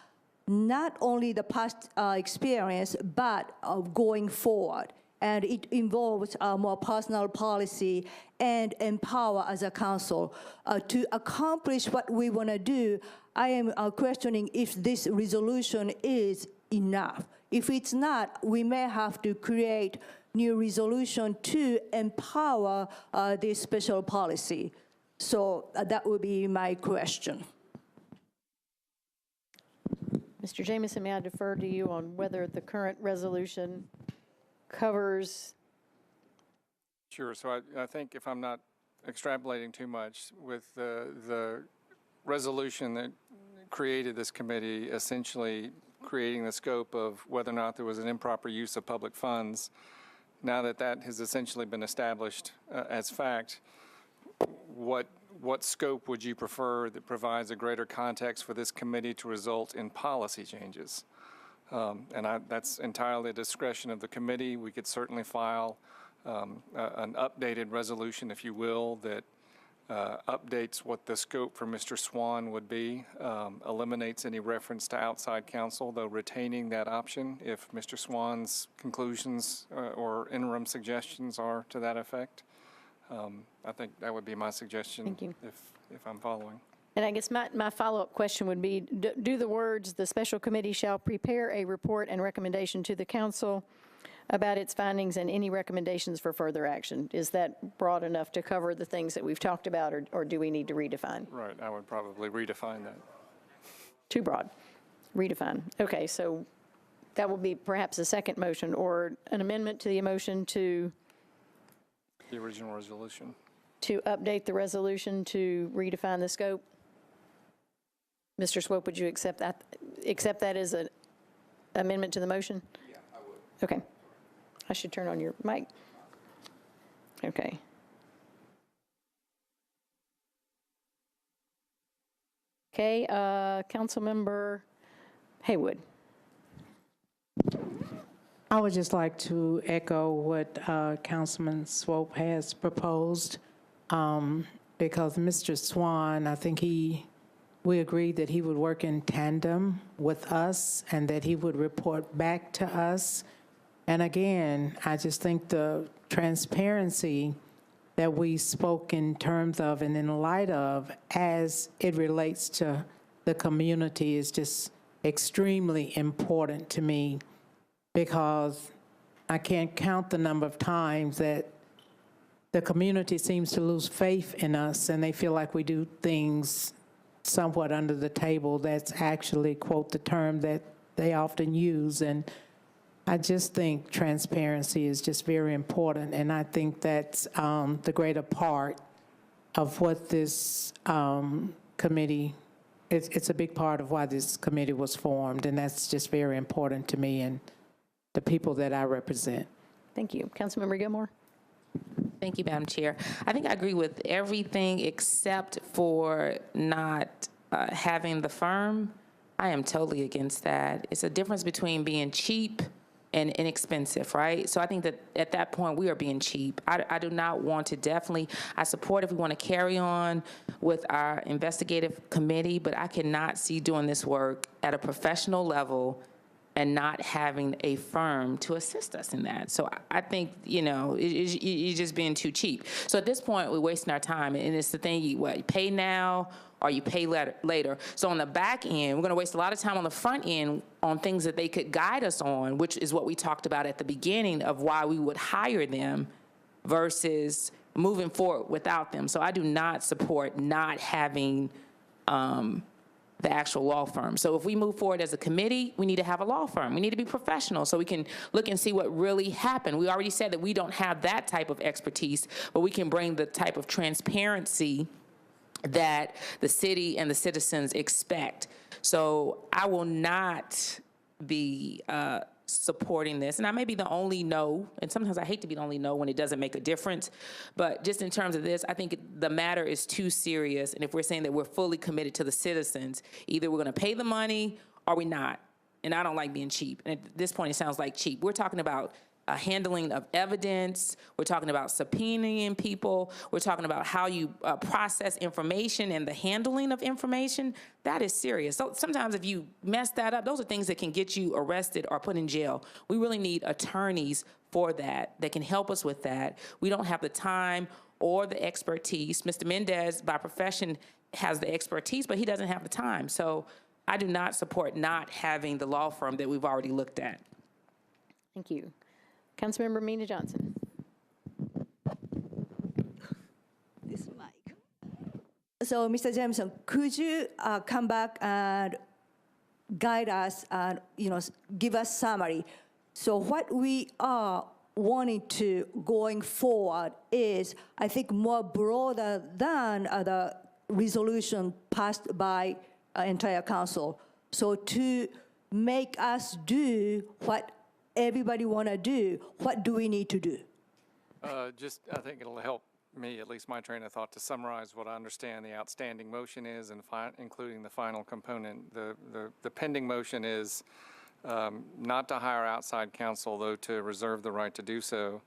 not only the past experience, but going forward. And it involves more personal policy and empower as a council. To accomplish what we want to do, I am questioning if this resolution is enough. If it's not, we may have to create new resolution to empower this special policy. So that would be my question. Mr. Jameson, may I defer to you on whether the current resolution covers? Sure. So I think if I'm not extrapolating too much, with the resolution that created this committee, essentially creating the scope of whether or not there was an improper use of public funds, now that that has essentially been established as fact, what scope would you prefer that provides a greater context for this committee to result in policy changes? And that's entirely the discretion of the committee. We could certainly file an updated resolution, if you will, that updates what the scope for Mr. Swan would be, eliminates any reference to outside counsel, though retaining that option if Mr. Swan's conclusions or interim suggestions are to that effect. I think that would be my suggestion. Thank you. If I'm following. And I guess my follow-up question would be, do the words, "The special committee shall prepare a report and recommendation to the council about its findings and any recommendations for further action," is that broad enough to cover the things that we've talked about, or do we need to redefine? Right, I would probably redefine that. Too broad. Redefine. Okay, so that will be perhaps a second motion or an amendment to the motion to The original resolution. update the resolution to redefine the scope. Mr. Swope, would you accept that as an amendment to the motion? Yeah, I would. Okay. I should turn on your mic. Okay. Okay, Councilmember Haywood. I would just like to echo what Councilman Swope has proposed, because Mr. Swan, I think we agreed that he would work in tandem with us and that he would report back to us. And again, I just think the transparency that we spoke in terms of and in light of as it relates to the community is just extremely important to me, because I can't count the number of times that the community seems to lose faith in us, and they feel like we do things somewhat under the table. That's actually, quote, the term that they often use. And I just think transparency is just very important, and I think that's the greater part of what this committee, it's a big part of why this committee was formed, and that's just very important to me and the people that I represent. Thank you. Councilmember Gilmore? Thank you, Madam Chair. I think I agree with everything except for not having the firm. I am totally against that. It's a difference between being cheap and inexpensive, right? So I think that at that point, we are being cheap. I do not want to definitely, I support if we want to carry on with our investigative committee, but I cannot see doing this work at a professional level and not having a firm to assist us in that. So I think, you're just being too cheap. So at this point, we're wasting our time, and it's the thing, you pay now or you pay later. So on the back end, we're gonna waste a lot of time on the front end on things that they could guide us on, which is what we talked about at the beginning of why we would hire them versus moving forward without them. So I do not support not having the actual law firm. So if we move forward as a committee, we need to have a law firm. We need to be professional so we can look and see what really happened. We already said that we don't have that type of expertise, but we can bring the type of transparency that the city and the citizens expect. So I will not be supporting this. And I may be the only no, and sometimes I hate to be the only no when it doesn't make a difference. But just in terms of this, I think the matter is too serious. And if we're saying that we're fully committed to the citizens, either we're going to pay the money or we're not. And I don't like being cheap. And at this point, it sounds like cheap. We're talking about handling of evidence. We're talking about subpoenaing people. We're talking about how you process information and the handling of information. That is serious. So sometimes if you mess that up, those are things that can get you arrested or put in jail. We really need attorneys for that can help us with that. We don't have the time or the expertise. Mr. Mendez, by profession, has the expertise, but he doesn't have the time. So I do not support not having the law firm that we've already looked at. Thank you. Councilmember Mina Johnson. This mic. So, Mr. Jameson, could you come back and guide us and give us summary? So, what we are wanting to going forward is, I think, more broader than the resolution passed by entire council. So, to make us do what everybody want to do, what do we need to do? I think it'll help me, at least my train of thought, to summarize what I understand the outstanding motion is, and including the final component. The pending motion is not to hire outside counsel, though to reserve the right to do so,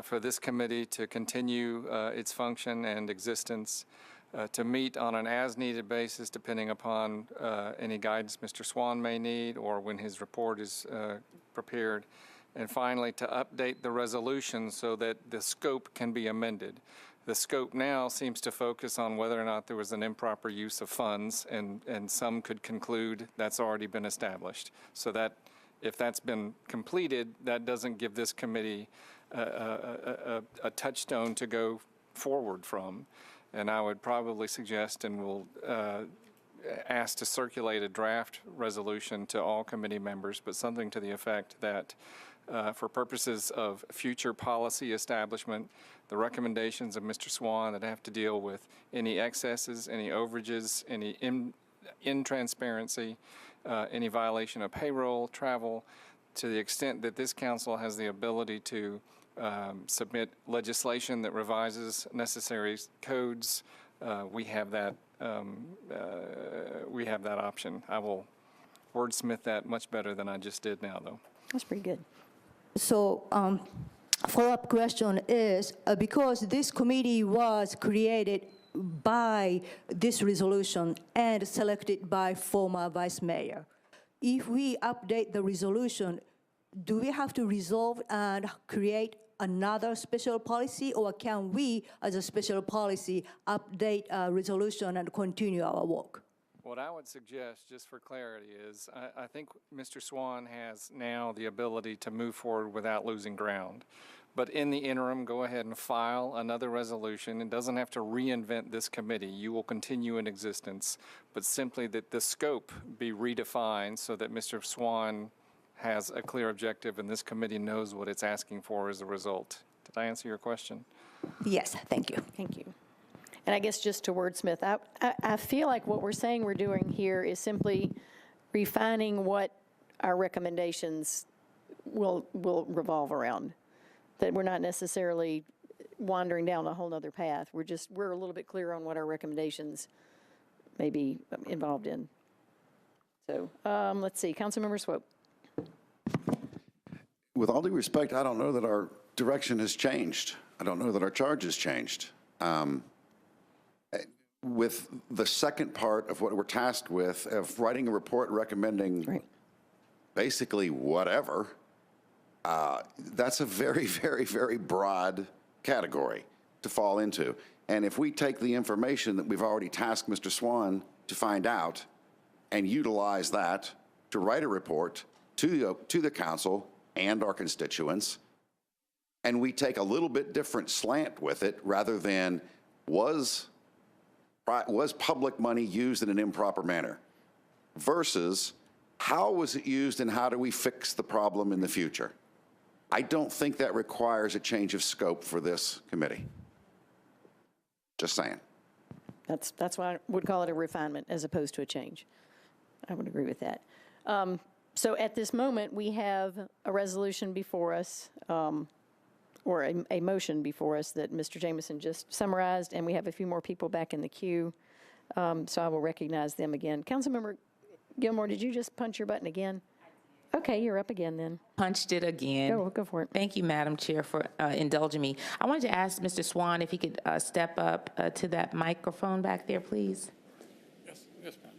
for this committee to continue its function and existence, to meet on an as-needed basis, depending upon any guidance Mr. Swan may need or when his report is prepared, and finally to update the resolution so that the scope can be amended. The scope now seems to focus on whether or not there was an improper use of funds, and some could conclude that's already been established. So that if that's been completed, that doesn't give this committee a touchstone to go forward from. And I would probably suggest, and will ask to circulate a draft resolution to all committee members, but something to the effect that for purposes of future policy establishment, the recommendations of Mr. Swan that have to deal with any excesses, any overages, any intransparency, any violation of payroll, travel, to the extent that this council has the ability to submit legislation that revises necessary codes, we have that option. I will wordsmith that much better than I just did now, though. That's pretty good. So, follow-up question is, because this committee was created by this resolution and selected by former vice mayor, if we update the resolution, do we have to resolve and create another special policy, or can we, as a special policy, update a resolution and continue our work? What I would suggest, just for clarity, is I think Mr. Swan has now the ability to move forward without losing ground. But in the interim, go ahead and file another resolution. It doesn't have to reinvent this committee. You will continue in existence, but simply that the scope be redefined so that Mr. Swan has a clear objective and this committee knows what it's asking for as a result. Did I answer your question? Yes, thank you. Thank you. And I guess just to wordsmith, I feel like what we're saying we're doing here is simply refining what our recommendations will revolve around. That we're not necessarily wandering down a whole nother path. We're a little bit clearer on what our recommendations may be involved in. So let's see, Councilmember Swope. With all due respect, I don't know that our direction has changed. I don't know that our charge has changed. With the second part of what we're tasked with, of writing a report recommending basically whatever, that's a very, very, very broad category to fall into. And if we take the information that we've already tasked Mr. Swan to find out and utilize that to write a report to the council and our constituents, and we take a little bit different slant with it rather than was public money used in an improper manner versus how was it used and how do we fix the problem in the future? I don't think that requires a change of scope for this committee. Just saying. That's why I would call it a refinement as opposed to a change. I would agree with that. So at this moment, we have a resolution before us, or a motion before us that Mr. Jameson just summarized, and we have a few more people back in the queue, so I will recognize them again. Councilmember Gilmore, did you just punch your button again? Okay, you're up again then. Punched it again. Go for it. Thank you, Madam Chair, for indulging me. I wanted to ask Mr. Swan if he could step up to that microphone back there, please. Yes, ma'am.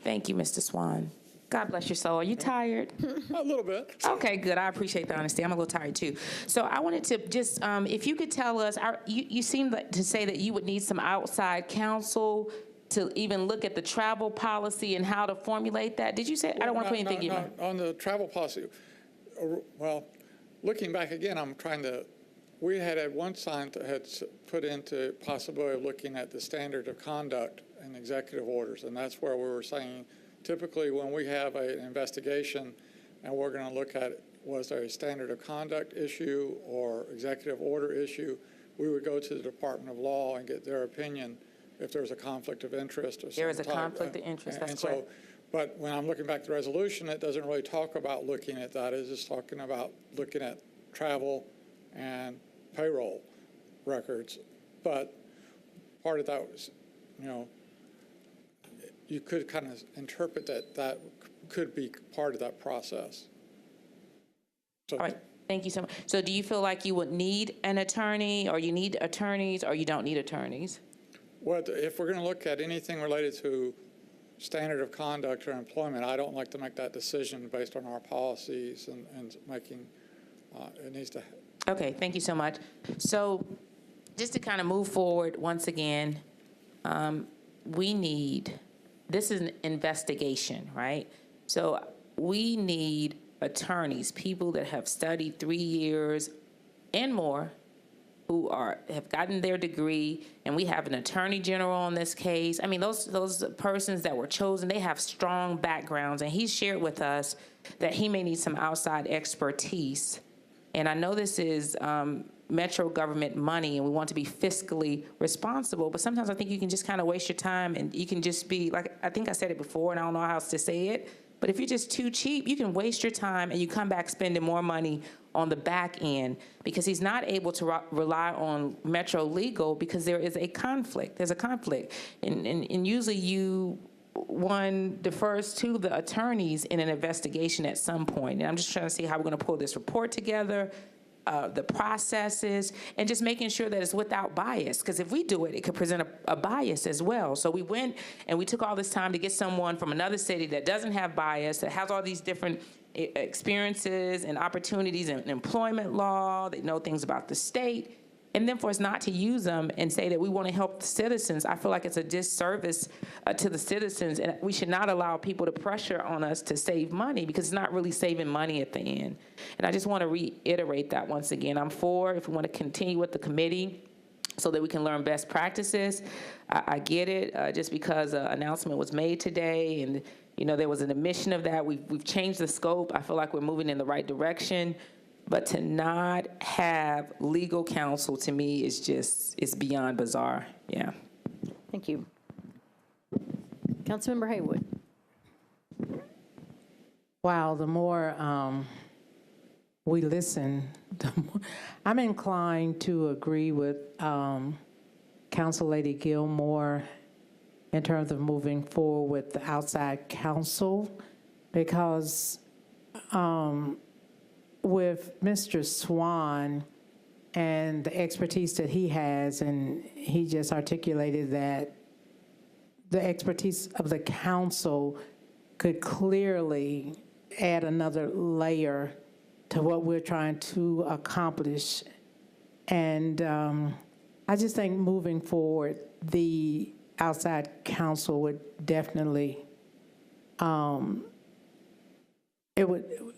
Thank you, Mr. Swan. God bless your soul. Are you tired? A little bit. Okay, good. I appreciate the honesty. I'm a little tired, too. So I wanted to just, if you could tell us, you seemed to say that you would need some outside counsel to even look at the travel policy and how to formulate that. Did you say? I don't want to put anything in your mind. On the travel policy, well, looking back again, we had at one time had put into possibility of looking at the standard of conduct and executive orders, and that's where we were saying, typically, when we have an investigation and we're going to look at was there a standard of conduct issue or executive order issue, we would go to the Department of Law and get their opinion if there's a conflict of interest or something. There is a conflict of interest, that's correct. But when I'm looking back at the resolution, it doesn't really talk about looking at that. It's just talking about looking at travel and payroll records. But part of that was, you could kind of interpret that could be part of that process. So, all right, thank you so much. So do you feel like you would need an attorney, or you need attorneys, or you don't need attorneys? Well, if we're going to look at anything related to standard of conduct or employment, I don't like to make that decision based on our policies and making, it needs to. Okay, thank you so much. So just to kind of move forward once again, this is an investigation, right? So we need attorneys, people that have studied 3 years and more, who have gotten their degree, and we have an attorney general in this case. I mean, those persons that were chosen, they have strong backgrounds, and he's shared with us that he may need some outside expertise. And I know this is metro government money, and we want to be fiscally responsible, but sometimes I think you can just kind of waste your time, and you can just be, like, I think I said it before, and I don't know how else to say it, but if you're just too cheap, you can waste your time, and you come back spending more money on the back end, because he's not able to rely on Metro Legal because there is a conflict. There's a conflict. And usually one defers to the attorneys in an investigation at some point. And I'm just trying to see how we're going to pull this report together, the processes, and just making sure that it's without bias. Because if we do it, it could present a bias as well. So we went and we took all this time to get someone from another city that doesn't have bias, that has all these different experiences and opportunities in employment law. They know things about the state. and then for us not to use them and say that we want to help the citizens, I feel like it's a disservice to the citizens, and we should not allow people to pressure on us to save money, because it's not really saving money at the end. And I just want to reiterate that once again. I'm for, if we want to continue with the committee so that we can learn best practices. I get it, just because an announcement was made today, and there was an admission of that. We've changed the scope. I feel like we're moving in the right direction. But to not have legal counsel, to me, is just, it's beyond bizarre. Yeah. Thank you. Councilmember Haywood. Wow, the more we listen, the more, I'm inclined to agree with Council Lady Gilmore in terms of moving forward with the outside counsel, because with Mr. Swan and the expertise that he has, and he just articulated that the expertise of the council could clearly add another layer to what we're trying to accomplish. And I just think moving forward, the outside counsel would definitely,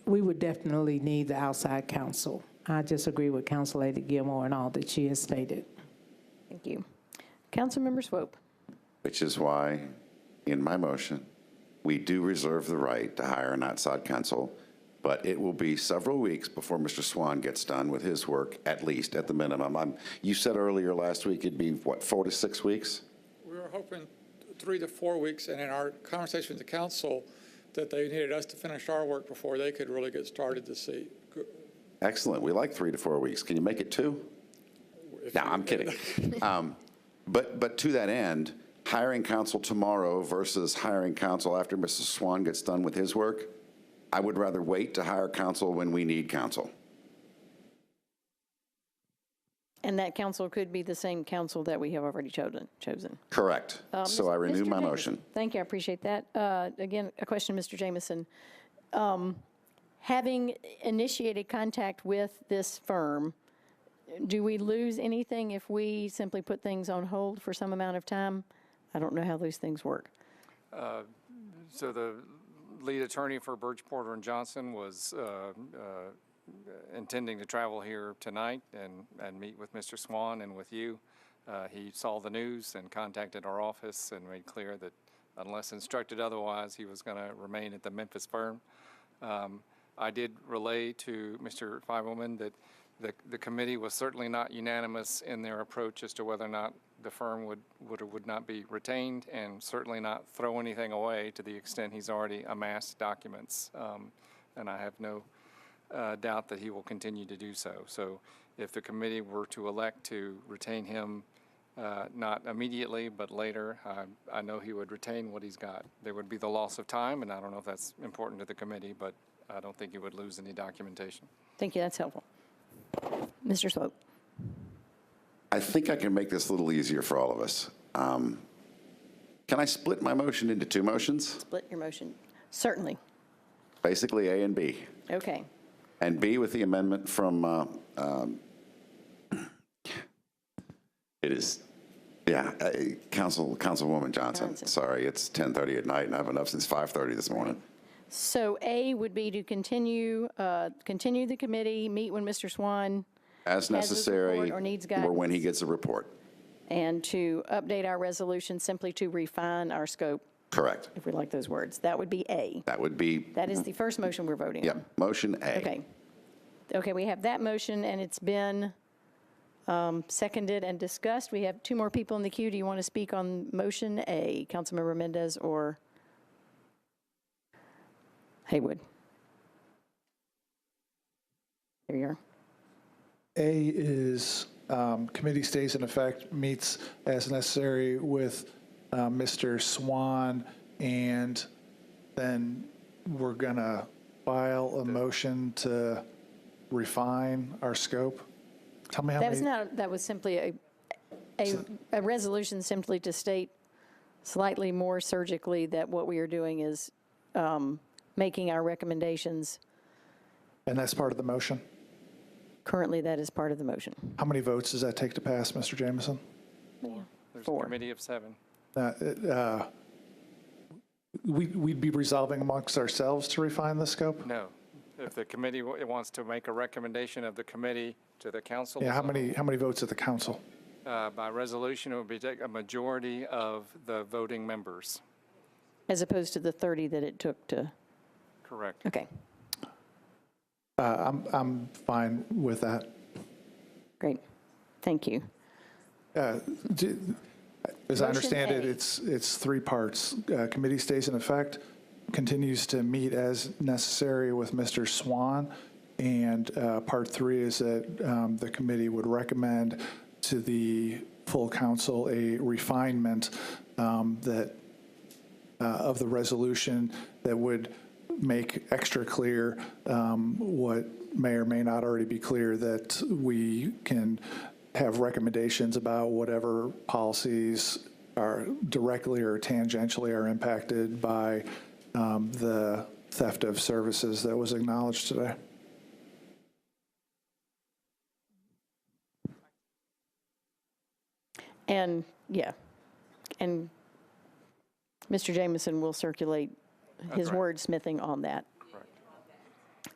we would definitely need the outside counsel. I just agree with Council Lady Gilmore and all that she has stated. Thank you. Councilmember Swope. Which is why, in my motion, we do reserve the right to hire an outside counsel, but it will be several weeks before Mr. Swan gets done with his work, at least, at the minimum. You said earlier last week it'd be, what, 4 to 6 weeks? We were hoping 3 to 4 weeks, and in our conversation with the council, that they needed us to finish our work before they could really get started to see. Excellent. We like 3 to 4 weeks. Can you make it 2? No, I'm kidding. But to that end, hiring counsel tomorrow versus hiring counsel after Mr. Swan gets done with his work, I would rather wait to hire counsel when we need counsel. And that council could be the same council that we have already chosen. Correct. So I renew Mr. my Jameson. motion. Thank you, I appreciate that. Again, a question, Mr. Jameson. Having initiated contact with this firm, do we lose anything if we simply put things on hold for some amount of time? I don't know how those things work. So the lead attorney for Birch, Porter, and Johnson was intending to travel here tonight and meet with Mr. Swan and with you. He saw the news and contacted our office and made clear that unless instructed otherwise, he was going to remain at the Memphis firm. I did relay to Mr. Feivelman that the committee was certainly not unanimous in their approach as to whether or not the firm would or would not be retained, and certainly not throw anything away to the extent he's already amassed documents. And I have no doubt that he will continue to do so. So if the committee were to elect to retain him, not immediately, but later, I know he would retain what he's got. There would be the loss of time, and I don't know if that's important to the committee, but I don't think he would lose any documentation. Thank you, that's helpful. Mr. Swope. I think I can make this a little easier for all of us. Can I split my motion into 2 motions? Split your motion. Certainly. Basically A and B. Okay. And B with the amendment from, it is, yeah, Councilwoman Johnson. Sorry, it's 10:30 at night and I've been up since 5:30 this morning. So A would be to continue the committee, meet when Mr. Swan As necessary, report or needs or when he guidance. gets a report. And to update our resolution simply to refine our scope, Correct. if we like those words. That would be A. That would be, That is the first motion we're voting on. yep, motion A. Okay. Okay, we have that motion, and it's been seconded and discussed. We have 2 more people in the queue. Do you want to speak on motion A, Councilmember Mendez or Haywood? There you are. A is committee stays in effect, meets as necessary with Mr. Swan, and then we're going to file a motion to refine our scope. Tell me how many. That was simply a resolution simply to state slightly more surgically that what we are doing is making our recommendations. And that's part of the motion? Currently, that is part of the motion. How many votes does that take to pass, Mr. Jameson? There's a 4. committee of 7. We'd be resolving amongst ourselves to refine the scope? No. If the committee wants to make a recommendation of the committee to the council. Yeah, how many votes at the council? By resolution, it would be a majority of the voting members. As opposed to the 30 that it took to, Correct. okay, I'm fine with that. great. Thank you. As I understand it, Motion it's 3 parts. Committee stays in effect, continues to meet as necessary with Mr. Swan, and part 3 is that the committee would recommend to the full council a refinement that of the resolution that would make extra clear what may or may not already be clear, that we can have recommendations about whatever policies are directly or tangentially are impacted by the theft of services that was acknowledged today. And, yeah, and Mr. Jameson will circulate his wordsmithing on that.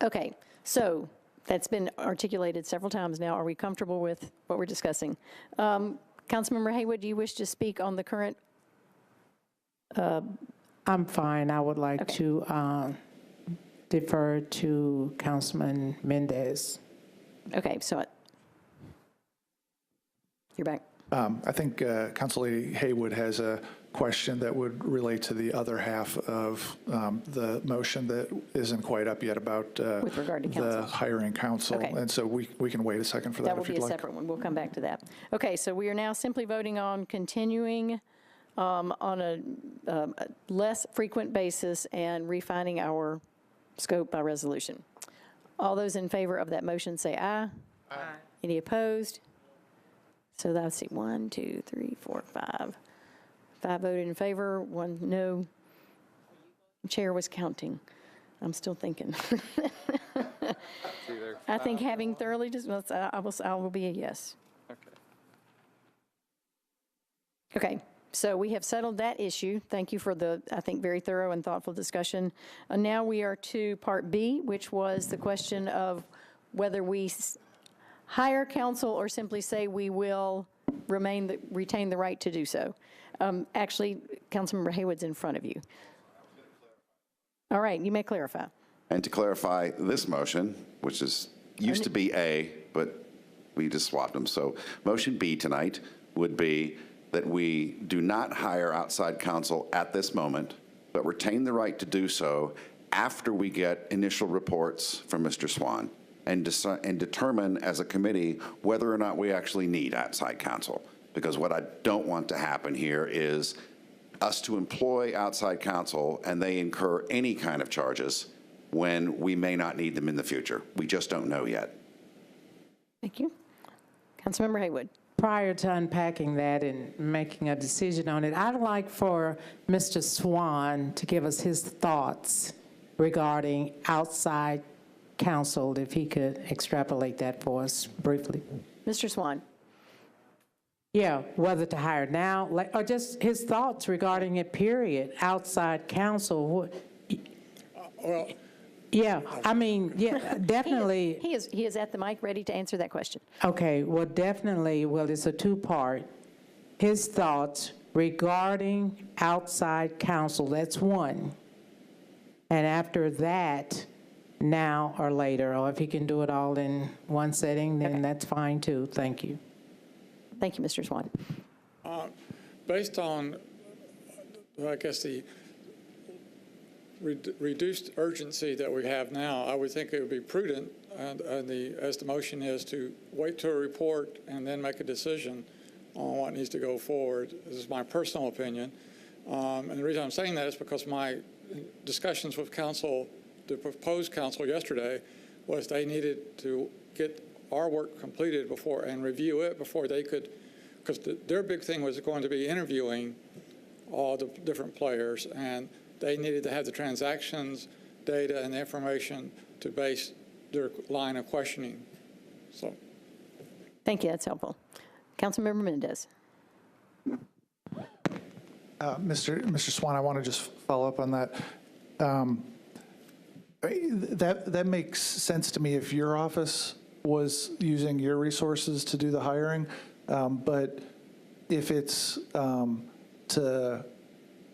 Okay, so that's been articulated several times now. Are we comfortable with what we're discussing? Councilmember Haywood, do you wish to speak on the current? I'm fine. I would like to defer to Councilman Mendez. Okay, so you're back. I think Council Lady Haywood has a question that would relate to the other half of the motion that isn't quite up yet about With regard to council. the hiring council. Okay. And so we can wait a second for that That will if be you'd a like. separate one. We'll come back to that. Okay, so we are now simply voting on continuing on a less frequent basis and refining our scope by resolution. All those in favor of that motion say aye. Aye. Any opposed? So let's see, 1, 2, 3, 4, 5. 5 voted in favor, 1 no. Chair was counting. I'm still thinking. I think having thoroughly, I will be a yes. Okay. Okay, so we have settled that issue. Thank you for the, I think, very thorough and thoughtful discussion. And now we are to Part B, which was the question of whether we hire counsel or simply say we will retain the right to do so. Actually, Councilmember Haywood's in front of you. All right, you may clarify. And to clarify this motion, which used to be A, but we just swapped them. So motion B tonight would be that we do not hire outside counsel at this moment, but retain the right to do so after we get initial reports from Mr. Swan and determine as a committee whether or not we actually need outside counsel. Because what I don't want to happen here is us to employ outside counsel and they incur any kind of charges when we may not need them in the future. We just don't know yet. Thank you. Councilmember Haywood. Prior to unpacking that and making a decision on it, I'd like for Mr. Swan to give us his thoughts regarding outside counsel, if he could extrapolate that for us briefly. Mr. Swan. Yeah, whether to hire now, or just his thoughts regarding it, period, outside counsel. Well, Yeah, I mean, yeah, definitely. He is at the mic, ready to answer that question. Okay, well, definitely, well, it's a two-part. His thoughts regarding outside counsel, that's one. And after that, now or later, or if he can do it all in one setting, then that's fine too. Thank you. Thank you, Mr. Swan. based on, I guess, the reduced urgency that we have now, I would think it would be prudent, and as the motion is, to wait till a report and then make a decision on what needs to go forward. This is my personal opinion. And the reason I'm saying that is because my discussions with council, the proposed council yesterday, was they needed to get our work completed before and review it before they could, because their big thing was going to be interviewing all the different players, and they needed to have the transactions, data, and the information to base their line of questioning. So, Thank you, that's helpful. Councilmember Mendez. Mr. Swan, I want to just follow up on that. That makes sense to me if your office was using your resources to do the hiring, but if it's to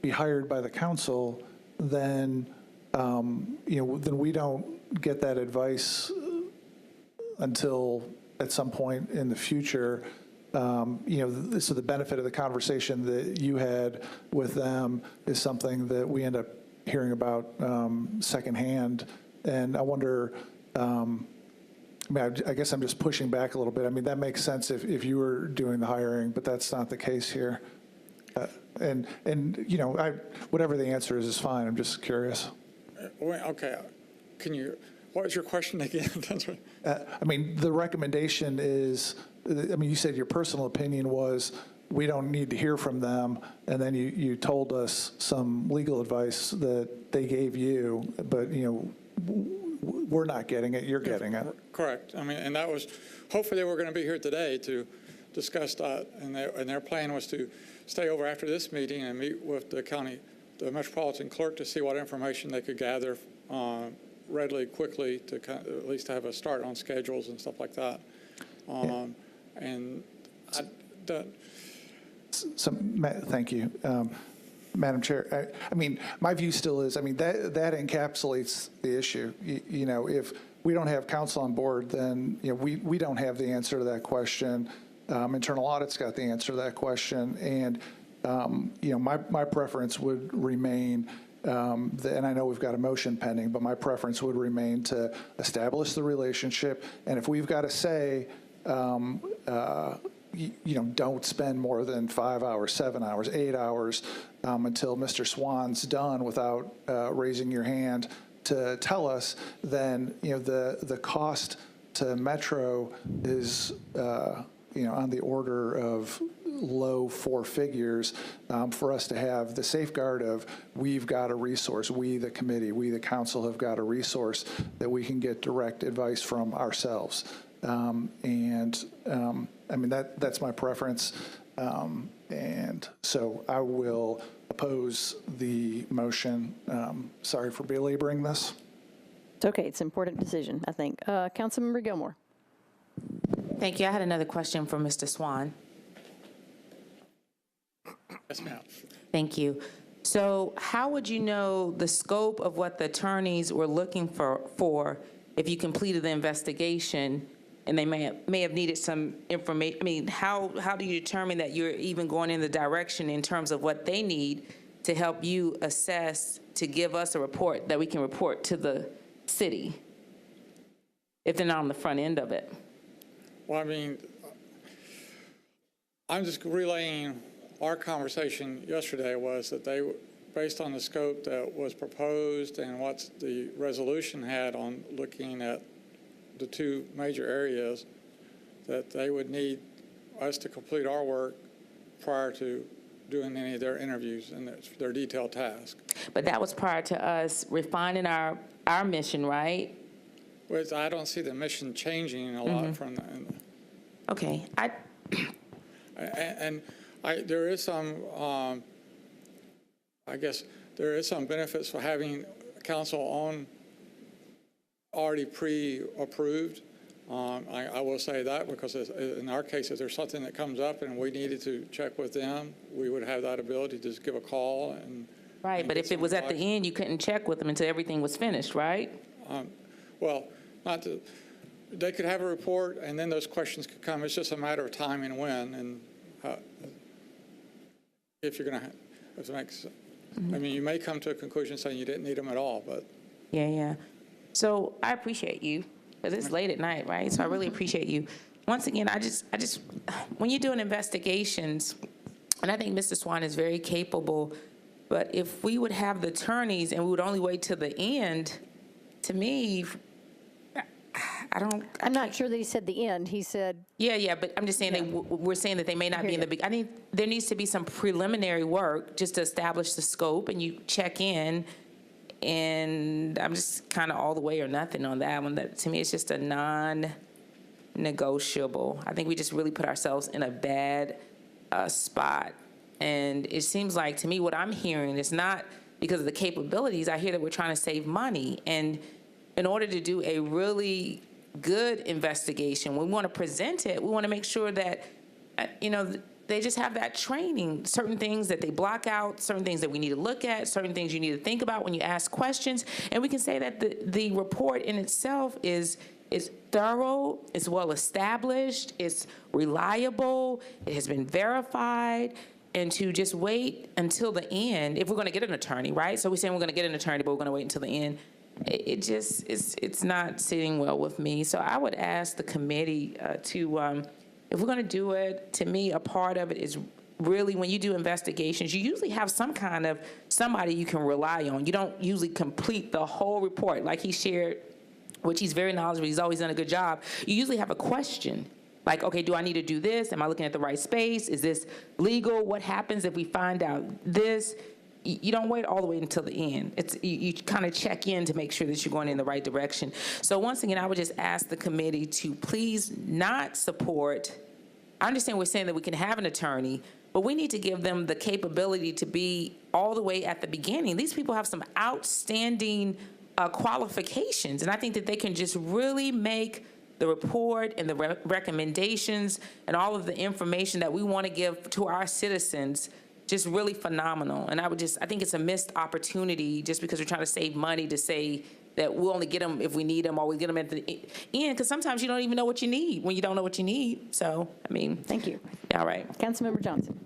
be hired by the council, then then we don't get that advice until at some point in the future. So the benefit of the conversation that you had with them is something that we end up hearing about secondhand. And I wonder, I guess I'm just pushing back a little bit. I mean, that makes sense if you were doing the hiring, but that's not the case here. Whatever the answer is fine. I'm just curious. Okay, what was your question again? The recommendation is, you said your personal opinion was we don't need to hear from them, and then you told us some legal advice that they gave you, but, we're not getting it, you're getting it. Correct. And that was, hopefully they were going to be here today to discuss that, and their plan was to stay over after this meeting and meet with the Metropolitan Clerk to see what information they could gather readily, quickly, to at least have a start on schedules and stuff like that. Thank you. Madam Chair, my view still is, that encapsulates the issue. If we don't have council on board, then, we don't have the answer to that question. Internal audit's got the answer to that question. And, my preference would remain, and I know we've got a motion pending, but my preference would remain to establish the relationship. And if we've got to say, don't spend more than 5 hours, 7 hours, 8 hours until Mr. Swan's done without raising your hand to tell us, then, the cost to Metro is, on the order of low four figures for us to have the safeguard of we've got a resource, we the committee, we the council have got a resource that we can get direct advice from ourselves. That's my preference. And so I will oppose the motion. Sorry for belaboring this. It's okay. It's an important decision, I think. Councilmember Gilmore. Thank you. I had another question for Mr. Swan. Yes, ma'am. Thank you. So how would you know the scope of what the attorneys were looking for if you completed the investigation and they may have needed some information? How do you determine that you're even going in the direction in terms of what they need to help you assess, to give us a report that we can report to the city if they're not on the front end of it? Well, I'm just relaying our conversation yesterday was that they, based on the scope that was proposed and what the resolution had on looking at the two major areas, that they would need us to complete our work prior to doing any of their interviews and their detailed task. But that was prior to us refining our mission, right? Well, I don't see the mission changing a lot from that. Okay. There is some, I guess, there is some benefits for having council on already pre-approved. I will say that because in our case, if there's something that comes up and we needed to check with them, we would have that ability to just give a call. Right, but if it was at the end, you couldn't check with them until everything was finished, right? Well, they could have a report and then those questions could come. It's just a matter of time and when, and if you're going to, if it makes sense. You may come to a conclusion saying you didn't need them at all, but. Yeah. So I appreciate you, because it's late at night, right? So I really appreciate you. Once again, I just, when you're doing investigations, and I think Mr. Swan is very capable, but if we would have the attorneys and we would only wait till the end, to me, I'm not sure that he said the end. He said. Yeah, but I'm just saying we're saying that they may not be in the big. I think there needs to be some preliminary work just to establish the scope, and you check in. And I'm just kind of all the way or nothing on that one. That to me, it's just a non-negotiable. I think we just really put ourselves in a bad spot. And it seems like, to me, what I'm hearing is not because of the capabilities. I hear that we're trying to save money. And in order to do a really good investigation, when we want to present it, we want to make sure that, they just have that training, certain things that they block out, certain things that we need to look at, certain things you need to think about when you ask questions. And we can say that the report in itself is thorough, it's well established, it's reliable, it has been verified. And to just wait until the end, if we're going to get an attorney, right? So we're saying we're going to get an attorney, but we're going to wait until the end. It just it's not sitting well with me. So I would ask the committee to, if we're going to do it, to me, a part of it is really when you do investigations, you usually have some kind of somebody you can rely on. You don't usually complete the whole report like he shared, which he's very knowledgeable. He's always done a good job. You usually have a question. Like, okay, do I need to do this? Am I looking at the right space? Is this legal? What happens if we find out this? You don't wait all the way until the end. You kind of check in to make sure that you're going in the right direction. So once again, I would just ask the committee to please not support. I understand we're saying that we can have an attorney, but we need to give them the capability to be all the way at the beginning. These people have some outstanding qualifications, and I think that they can just really make the report and the recommendations and all of the information that we want to give to our citizens just really phenomenal. And I think it's a missed opportunity just because we're trying to save money to say that we'll only get them if we need them, or we get them at the end, because sometimes you don't even know what you need when you don't know what you need. So, I mean. Thank you. All right. Councilmember Johnson.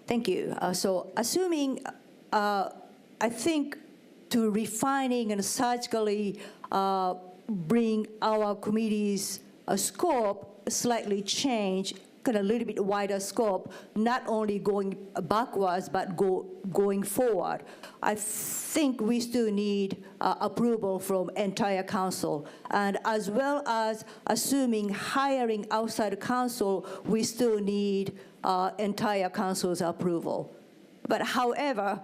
Thank you. So assuming, I think to refining and surgically bring our committee's scope slightly change, kind of a little bit wider scope, not only going backwards, but going forward. I think we still need approval from entire council. And as well as assuming hiring outside council, we still need entire council's approval. But however,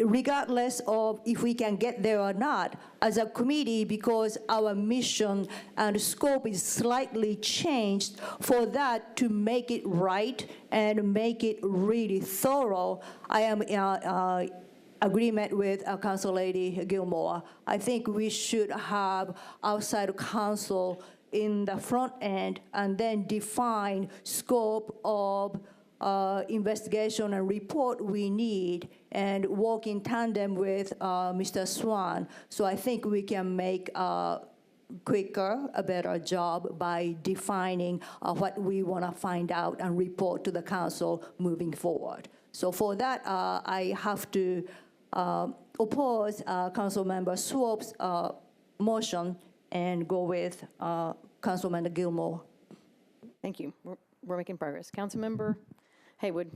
regardless of if we can get there or not, as a committee, because our mission and scope is slightly changed, for that to make it right and make it really thorough, I am in agreement with Council Lady Gilmore. I think we should have outside counsel in the front end and then define scope of investigation and report we need, and work in tandem with Mr. Swan. So I think we can make a better job by defining what we want to find out and report to the council moving forward. So for that, I have to oppose Councilmember Swope's motion and go with Councilmember Gilmore. Thank you. We're making progress. Councilmember Haywood.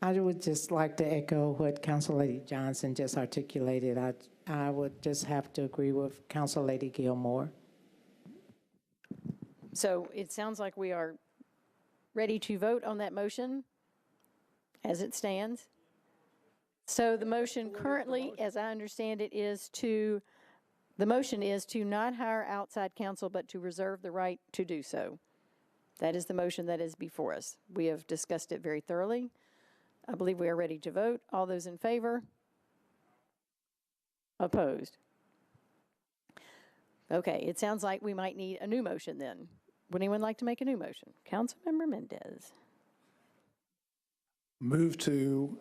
I would just like to echo what Council Lady Johnson just articulated. I would just have to agree with Council Lady Gilmore. So it sounds like we are ready to vote on that motion as it stands. So the motion currently, as I understand it, the motion is to not hire outside counsel, but to reserve the right to do so. That is the motion that is before us. We have discussed it very thoroughly. I believe we are ready to vote. All those in favor? Opposed? Okay, it sounds like we might need a new motion then. Would anyone like to make a new motion? Councilmember Mendez. Move to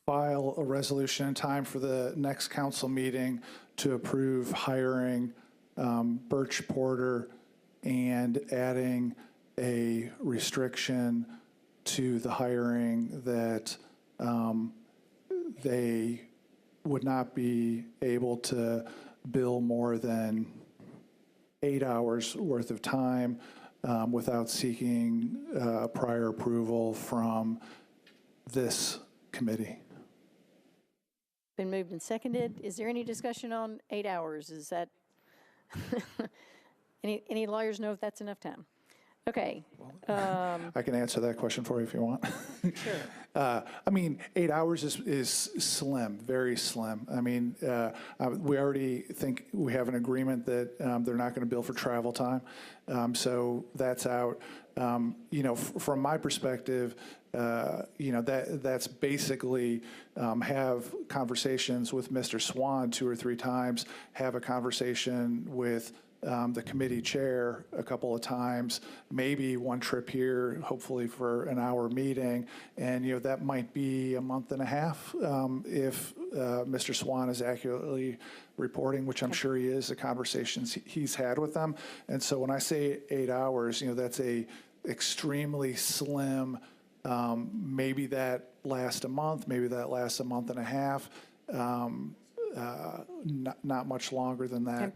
file a resolution in time for the next council meeting to approve hiring Birch Porter and adding a restriction to the hiring that they would not be able to bill more than 8 hours worth of time without seeking prior approval from this committee. Been moved and seconded. Is there any discussion on 8 hours? Is that, any lawyers know if that's enough time? Okay. I can answer that question for you if you want. Sure. I mean, 8 hours is slim, very slim. I mean, we already think we have an agreement that they're not going to bill for travel time, so that's out. You know, from my perspective, you know, that's basically have conversations with Mr. Swan 2 or 3 times, have a conversation with the committee chair a couple of times, maybe one trip here, hopefully for an hour meeting. And, you know, that might be a month and a half if Mr. Swan is accurately reporting, which I'm sure he is, the conversations he's had with them. And so when I say 8 hours, you know, that's a extremely slim, maybe that lasts a month, maybe that lasts a month and a half. Not much longer than that.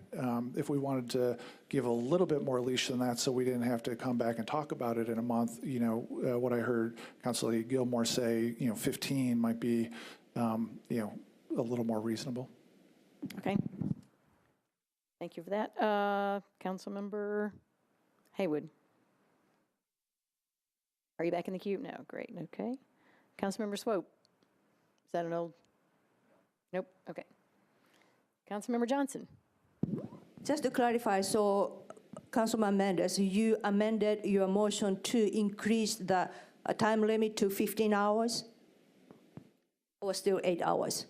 If we wanted to give a little bit more leash than that so we didn't have to come back and talk about it in a month, you know, what I heard Councilor Gilmore say, you know, 15 might be, you know, a little more reasonable. Okay. Thank you for that. Councilmember Haywood. Are you back in the queue? No, great, okay. Councilmember Swope. Is that an old? Nope, okay. Councilmember Johnson. Just to clarify, so Councilman Mendes, you amended your motion to increase the time limit to 15 hours or still 8 hours?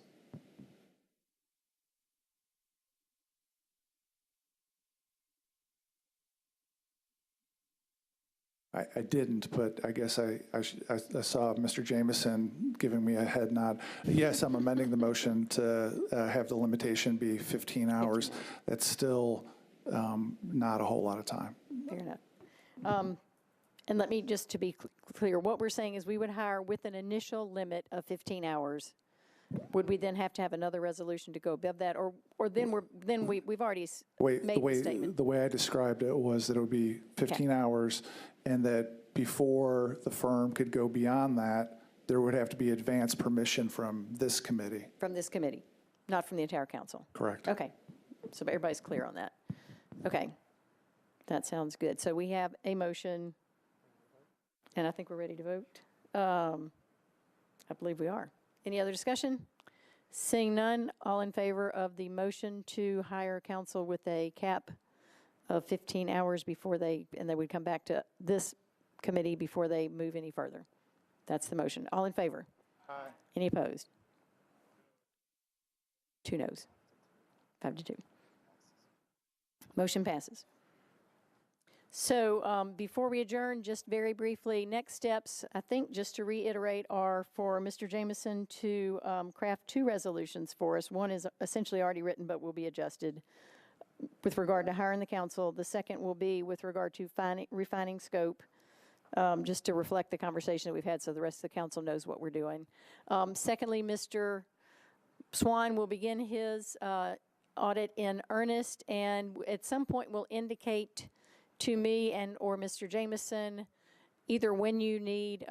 I didn't, but I guess I saw Mr. Jameson giving me a head nod. Yes, I'm amending the motion to have the limitation be 15 hours. That's still not a whole lot of time. Fair enough. And let me just to be clear, what we're saying is we would hire with an initial limit of 15 hours. Would we then have to have another resolution to go above that, or then we've already made the statement? The way I described it was that it would be 15 hours, and that before the firm could go beyond that, there would have to be advance permission from this committee. From this committee, not from the entire council? Correct. Okay, so everybody's clear on that. Okay, that sounds good. So we have a motion, and I think we're ready to vote. I believe we are. Any other discussion? Seeing none, all in favor of the motion to hire counsel with a cap of 15 hours before they would come back to this committee before they move any further. That's the motion. All in favor? Aye. Any opposed? 2 noes. 5-2. Motion passes. So before we adjourn, just very briefly, next steps, I think, just to reiterate, are for Mr. Jameson to craft 2 resolutions for us. One is essentially already written, but will be adjusted with regard to hiring the council. The second will be with regard to refining scope, just to reflect the conversation that we've had so the rest of the council knows what we're doing. Secondly, Mr. Swan will begin his audit in earnest, and at some point will indicate to me and or Mr. Jameson either when you need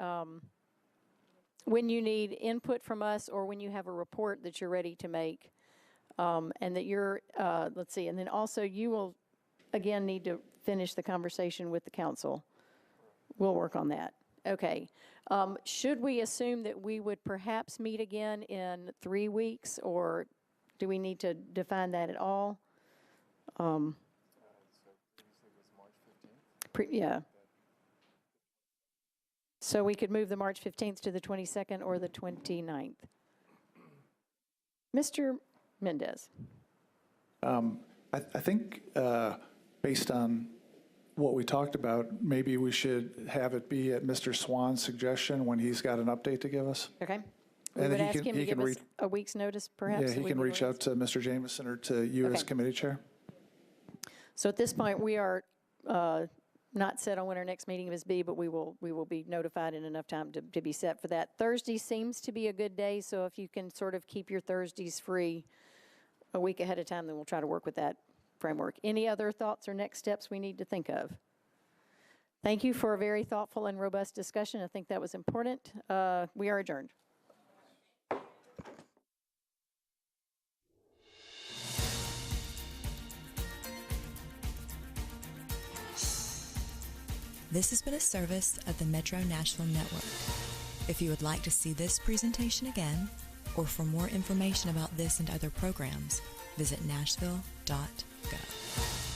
input from us or when you have a report that you're ready to make, and that you're let's see, and then also you will again need to finish the conversation with the council. We'll work on that. Okay. Should we assume that we would perhaps meet again in 3 weeks, or do we need to define that at all? Yeah. So we could move the March 15th to the 22nd or the 29th. Mr. Mendez. I think based on what we talked about, maybe we should have it be at Mr. Swan's suggestion when he's got an update to give us. Okay. We And would then ask him to give us a week's notice, perhaps? Yeah, so he we can reach out to Mr. Jameson or to you as Okay. committee chair. So at this point, we are not set on when our next meeting is be, but we will be notified in enough time to be set for that. Thursday seems to be a good day, so if you can sort of keep your Thursdays free a week ahead of time, then we'll try to work with that framework. Any other thoughts or next steps we need to think of? Thank you for a very thoughtful and robust discussion. I think that was important. We are adjourned. This has been a service of the Metro Nashville Network. If you would like to see this presentation again, or for more information about this and other programs, visit nashville.gov.